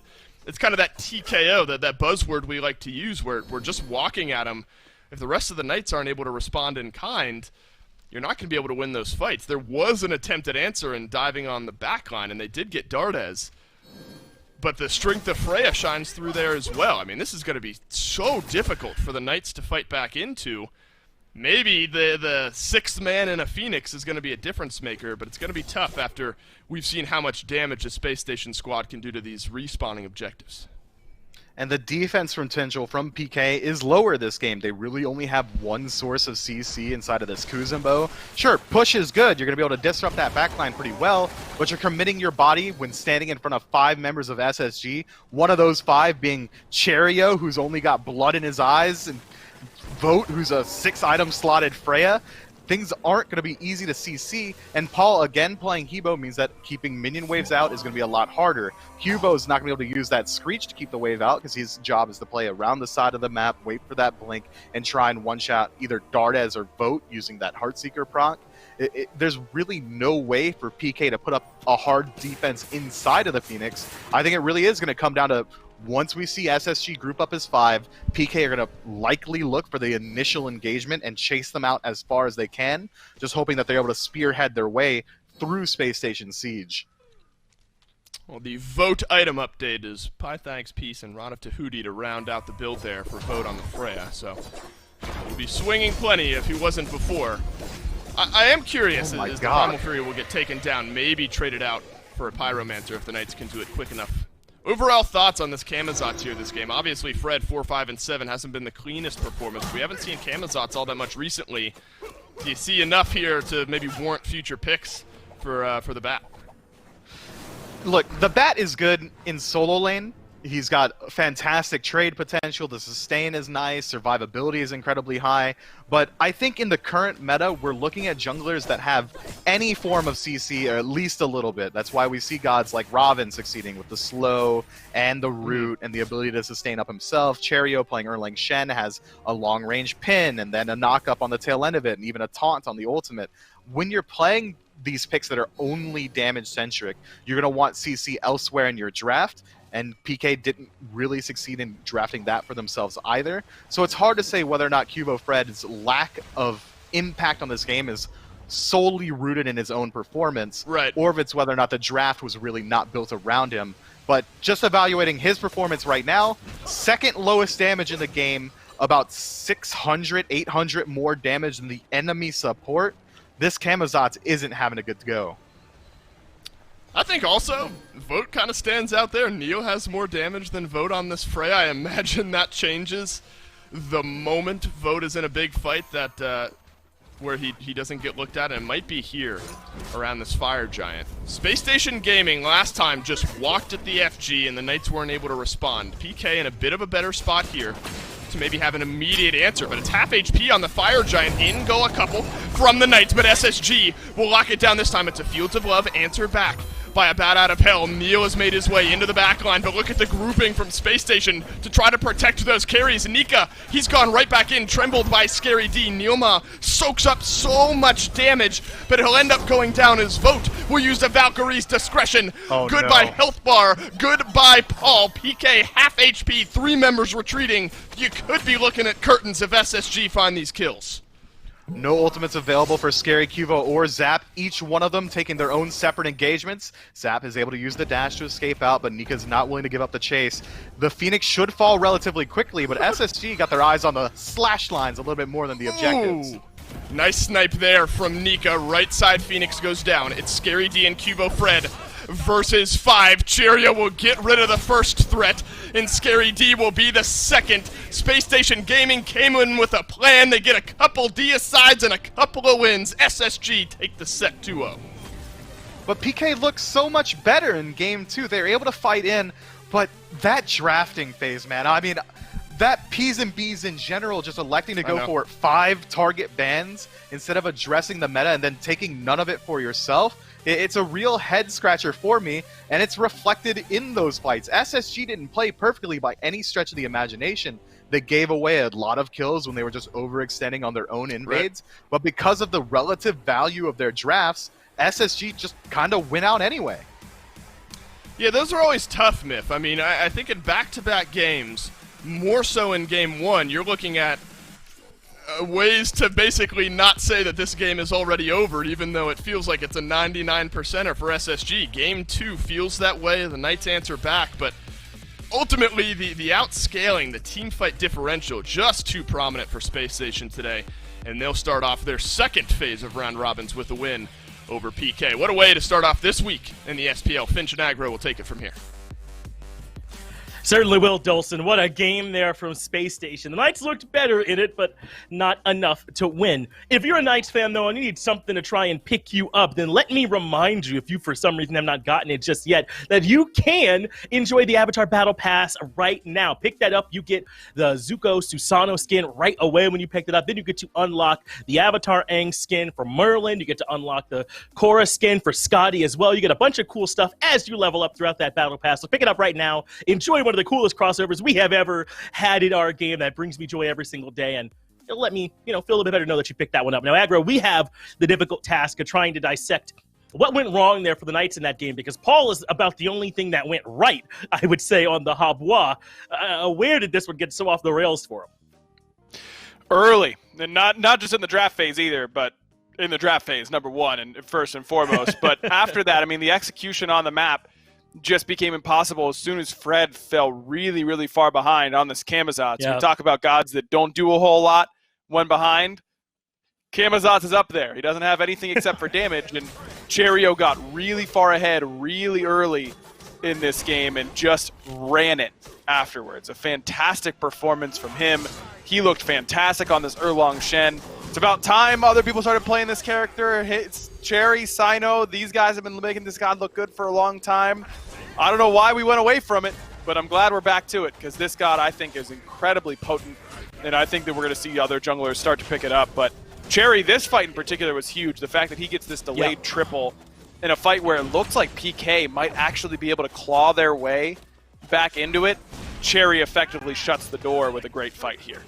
C: it's kind of that TKO, that buzzword we like to use, where we're just walking at him. If the rest of the Knights aren't able to respond in kind, you're not going to be able to win those fights. There was an attempted answer in diving on the backline, and they did get Dardes. But the strength of Freya shines through there as well. I mean, this is going to be so difficult for the Knights to fight back into. Maybe the sixth man in a Phoenix is going to be a difference maker, but it's going to be tough after we've seen how much damage a Space Station squad can do to these respawning objectives.
D: And the defense potential from PK is lower this game. They really only have one source of CC inside of this Kuzumbo. Sure, push is good. You're going to be able to disrupt that backline pretty well, but you're committing your body when standing in front of 5 members of SSG. One of those 5 being Cherio, who's only got blood in his eyes, and Vote, who's a 6-item slotted Freya. things aren't going to be easy to CC, and Paul, again, playing Hebo means that keeping minion waves out is going to be a lot harder. Hubo's not going to be able to use that Screech to keep the wave out, because his job is to play around the side of the map, wait for that blink, and try and one-shot either Dardes or Vote using that Heartseeker proc. There's really no way for PK to put up a hard defense inside of the Phoenix. I think it really is going to come down to, once we see SSG group up as 5, PK are going to likely look for the initial engagement and chase them out as far as they can, just hoping that they're able to spearhead their way through Space Station Siege.
C: Well, the Vote item update is Pythags, Peace, and Rod of Tahuti to round out the build there for Vote on the Freya, so he'll be swinging plenty if he wasn't before. I am curious
D: Oh my
C: as the
D: God.
C: Primal Fury will get taken down, maybe traded out for a Pyromancer if the Knights can do it quick enough. Overall thoughts on this Camazotz here this game. Obviously, Fred, 4, 5, and 7 hasn't been the cleanest performance. We haven't seen Camazotz all that much recently. Do you see enough here to maybe warrant future picks for the Bat?
D: Look, the Bat is good in solo lane. He's got fantastic trade potential. The sustain is nice. Survivability is incredibly high. But I think in the current meta, we're looking at junglers that have any form of CC, or at least a little bit. That's why we see gods like Robin succeeding with the slow and the root and the ability to sustain up himself. Cherio playing Erlang Shen has a long-range pin and then a knock-up on the tail end of it and even a taunt on the ultimate. When you're playing these picks that are only damage-centric, you're going to want CC elsewhere in your draft. And PK didn't really succeed in drafting that for themselves either. So it's hard to say whether or not Cubo Fred's lack of impact on this game is solely rooted in his own performance,
C: right,
D: or if it's whether or not the draft was really not built around him. But just evaluating his performance right now, second lowest damage in the game, about 600, 800 more damage than the enemy support, this Camazotz isn't having a good go.
C: I think also, Vote kind of stands out there. Neo has more damage than Vote on this Freya. I imagine that changes the moment Vote is in a big fight that where he doesn't get looked at, and it might be here around this Fire Giant. Space Station Gaming last time just walked at the FG and the Knights weren't able to respond. PK in a bit of a better spot here to maybe have an immediate answer, but it's half HP on the Fire Giant. In go a couple from the Knights, but SSG will lock it down this time. It's a Fields of Love answer back by a Bat out of Hell. Neo has made his way into the back line, but look at the grouping from Space Station to try to protect those carries. Nika, he's gone right back in, trembled by Scary D. Neoma soaks up so much damage, but he'll end up going down as Vote will use the Valkyrie's discretion.
D: Oh,
C: goodbye
D: no.
C: health bar, goodbye Paul. PK half HP, 3 members retreating. You could be looking at curtains if SSG find these kills.
D: No ultimates available for Scary Cuvo or Zap, each one of them taking their own separate engagements. Zap is able to use the dash to escape out, but Nika's not willing to give up the chase. The Phoenix should fall relatively quickly, but SSG got their eyes on the slash lines a little bit more than the objectives.
C: Ooh. Nice snipe there from Nika. Right side Phoenix goes down. It's Scary D and Cubo Fred versus 5. Cheerio will get rid of the first threat, and Scary D will be the second. Space Station Gaming came in with a plan. They get a couple D-asides and a couple of wins. SSG take the set 2-0.
D: But PK looks so much better in Game 2. They were able to fight in, but that drafting phase, man, I mean, that P's and B's in general, just electing to go for 5 target bans instead of addressing the meta and then taking none of it for yourself, it's a real head-scratcher for me, and it's reflected in those fights. SSG didn't play perfectly by any stretch of the imagination. They gave away a lot of kills when they were just overextending on their own invades, but because of the relative value of their drafts, SSG just kind of win out anyway.
C: Yeah, those are always tough, Myth. I mean, I think in back-to-back games, more so in Game 1, you're looking at ways to basically not say that this game is already over, even though it feels like it's a 99%er for SSG. Game 2 feels that way. The Knights answer back, but ultimately the outscaling, the team fight differential, just too prominent for Space Station today, and they'll start off their second phase of round robins with a win over PK. What a way to start off this week in the SPL. Finch and Agro will take it from here.
A: Certainly will, Dolson. What a game there from Space Station. The Knights looked better in it, but not enough to win. If you're a Knights fan, though, and you need something to try and pick you up, then let me remind you, if you for some reason have not gotten it just yet, that you can enjoy the Avatar Battle Pass right now. Pick that up. You get the Zuko Susano skin right away when you pick it up. Then you get to unlock the Avatar Aang skin for Merlin. You get to unlock the Korra skin for Scotty as well. You get a bunch of cool stuff as you level up throughout that Battle Pass. So pick it up right now. Enjoy one of the coolest crossovers we have ever had in our game that brings me joy every single day, and it'll let me, feel a little bit better to know that you picked that one up. Now, Aggro, we have the difficult task of trying to dissect what went wrong there for the Knights in that game, because Paul is about the only thing that went right, I would say, on the Habwa. Where did this one get so off the rails for him?
B: Early, and not just in the draft phase either, but in the draft phase, number one, and first and foremost. But after that, the execution on the map just became impossible as soon as Fred fell really, really far behind on this Camazotz.
A: Yeah.
B: We talk about gods that don't do a whole lot when behind. Camazotz is up there. He doesn't have anything except for damage, and Cherio got really far ahead really early in this game and just ran it afterwards. A fantastic performance from him. He looked fantastic on this Erlong Shen. It's about time other people started playing this character. It's Cherry, Sino, these guys have been making this god look good for a long time. I don't know why we went away from it, but I'm glad we're back to it, because this god, I think, is incredibly potent, and I think that we're going to see other junglers start to pick it up. But Cherry, this fight in particular was huge. The fact that he gets this delayed triple in a fight where it looks like PK might actually be able to claw their way back into it, Cherry effectively shuts the door with a great fight here.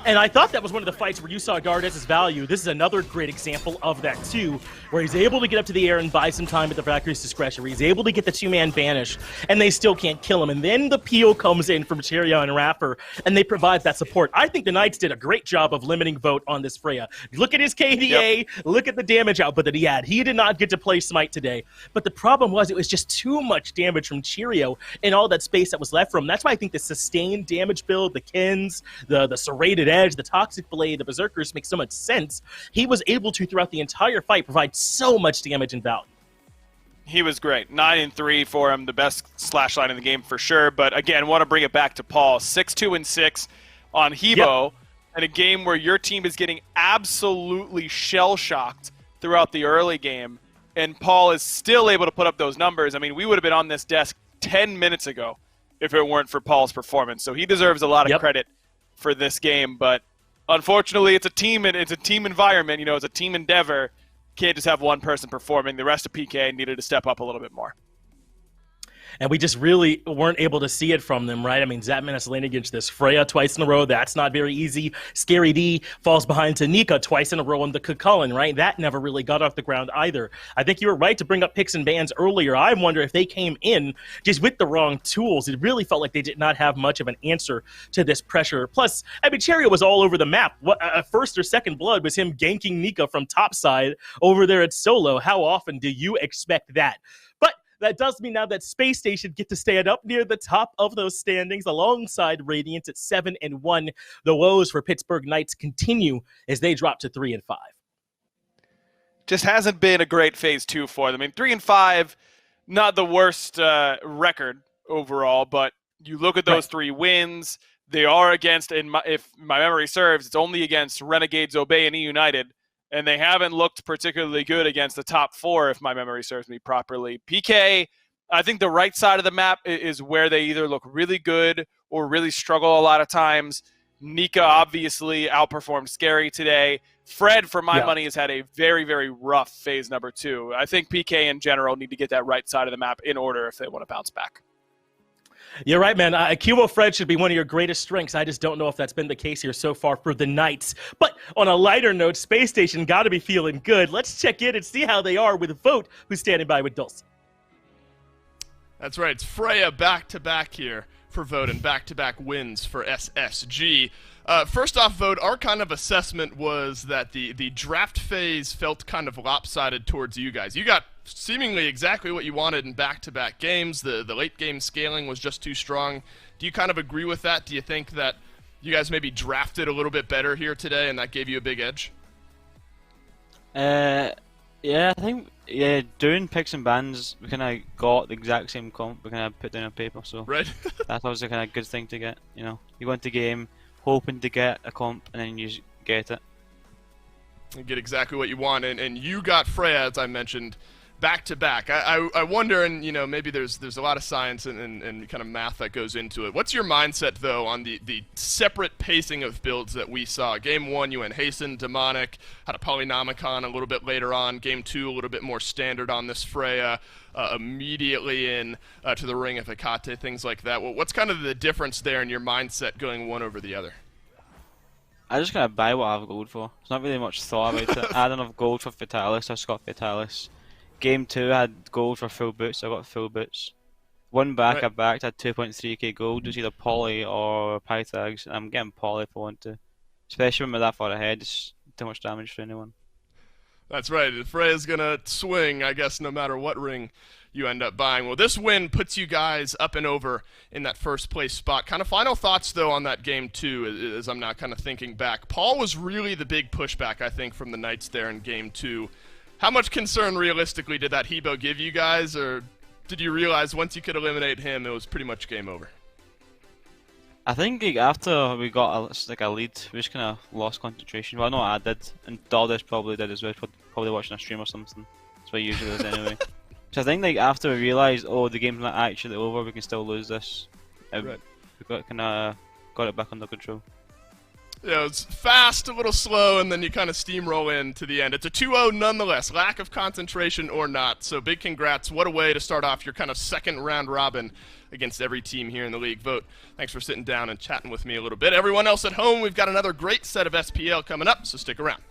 A: And I thought that was one of the fights where you saw Gardez's value. This is another great example of that, too, where he's able to get up to the air and buy some time at the Valkyrie's discretion, where he's able to get the two-man banish, and they still can't kill him. And then the peel comes in from Cherio and Raffer, and they provide that support. I think the Knights did a great job of limiting vote on this Freya. Look at his KDA, look at the damage output that he had. He did not get to play Smite today. But the problem was it was just too much damage from Cherio and all that space that was left from him. That's why I think the sustained damage build, the Kins, the serrated edge, the toxic blade, the berserkers make so much sense. He was able to, throughout the entire fight, provide so much damage and value.
B: He was great. 9-3 for him, the best slash line in the game for sure. But again, want to bring it back to Paul. 6-2-6 on Hebo, in a game where your team is getting absolutely shell-shocked throughout the early game, and Paul is still able to put up those numbers. We would have been on this desk 10 minutes ago if it weren't for Paul's performance. So he deserves a lot of credit for this game, but unfortunately, it's a team environment. It's a team endeavor. Can't just have one person performing. The rest of PK needed to step up a little bit more.
A: And we just really weren't able to see it from them, right? Zapman lane against this Freya twice in a row. That's not very easy. Scary D falls behind to Nika twice in a row on the Kukulkan, right? That never really got off the ground either. I think you were right to bring up picks and bans earlier. I wonder if they came in just with the wrong tools. It really felt like they did not have much of an answer to this pressure. Plus, Cherio was all over the map. What first or second blood was him ganking Nika from topside over there at solo. How often do you expect that? But that does mean now that Space Station get to stand up near the top of those standings alongside Radiant at 7-1. The woes for Pittsburgh Knights continue as they drop to 3-5.
B: Just hasn't been a great phase 2 for them. 3-5, not the worst record overall, but you look at those 3 wins, they are against, if my memory serves, it's only against Renegades, Obey, and E United. And they haven't looked particularly good against the top 4, if my memory serves me properly. PK, I think the right side of the map is where they either look really good or really struggle a lot of times. Nika obviously outperformed Scary today. Fred, for my money, has had a very, very rough phase number 2. I think PK in general need to get that right side of the map in order if they want to bounce back.
A: You're right, man. Akimo Fred should be one of your greatest strengths. I just don't know if that's been the case here so far for the Knights. But on a lighter note, Space Station got to be feeling good. Let's check in and see how they are with Vote, who's standing by with Dulce.
C: That's right. It's Freya back-to-back here for Vote and back-to-back wins for SSG. First off, Vote, our kind of assessment was that the draft phase felt kind of lopsided towards you guys. You got seemingly exactly what you wanted in back-to-back games. The late game scaling was just too strong. Do you kind of agree with that? Do you think that you guys maybe drafted a little bit better here today and that gave you a big edge?
E: Yeah, I think Yeah, doing picks and bans, we kind of got the exact same comp we kind of put down on paper, so
C: Right.
E: that's always a kind of good thing to get. You know, you go into game hoping to get a comp and then you just get it.
C: You get exactly what you want, and you got Freya, as I mentioned, back to back. I wonder, and maybe there's a lot of science and kind of math that goes into it. What's your mindset though on the separate pacing of builds that we saw? Game 1 you went Hasten, Demonic, had a Polynomicon a little bit later on. Game 2 a little bit more standard on this Freya, immediately in to the Ring of Hecate, things like that. Well, what's kind of the difference there in your mindset going one over the other?
E: I just kind of buy what I have gold for. It's not really much thought about it. I had enough gold for Fatalis, I just got Fatalis. Game 2 I had gold for full boots, I got full boots. One back
C: Right.
E: I backed, I had 2.3k gold, it was either Poly or Pythags, and I'm getting Poly if I want to. Especially when we're that far ahead, it's too much damage for anyone.
C: That's right. Freya's gonna swing, I guess, no matter what ring you end up buying. Well, this win puts you guys up and over in that first place spot. Kind of final thoughts, though, on that game, too, as I'm now kind of thinking back. Paul was really the big pushback, I think, from the Knights there in game 2. How much concern, realistically, did that Hebo give you guys, or did you realize once you could eliminate him, it was pretty much game over?
E: I think like, after we got a lead, we just kind of lost concentration. Well, I know I did, and Daldas probably did as well, probably watching a stream or something. That's what he usually does anyway. So I think like after we realised, oh, the game's not actually over, we can still lose this,
C: Right.
E: we got it back under control.
C: Yeah, it's fast, a little slow, and then you kind of steamroll in to the end. It's a 2-0 nonetheless, lack of concentration or not. So big congrats. What a way to start off your kind of second round robin against every team here in the league. Vote, thanks for sitting down and chatting with me a little bit. Everyone else at home, we've got another great set of SPL coming up, so stick around.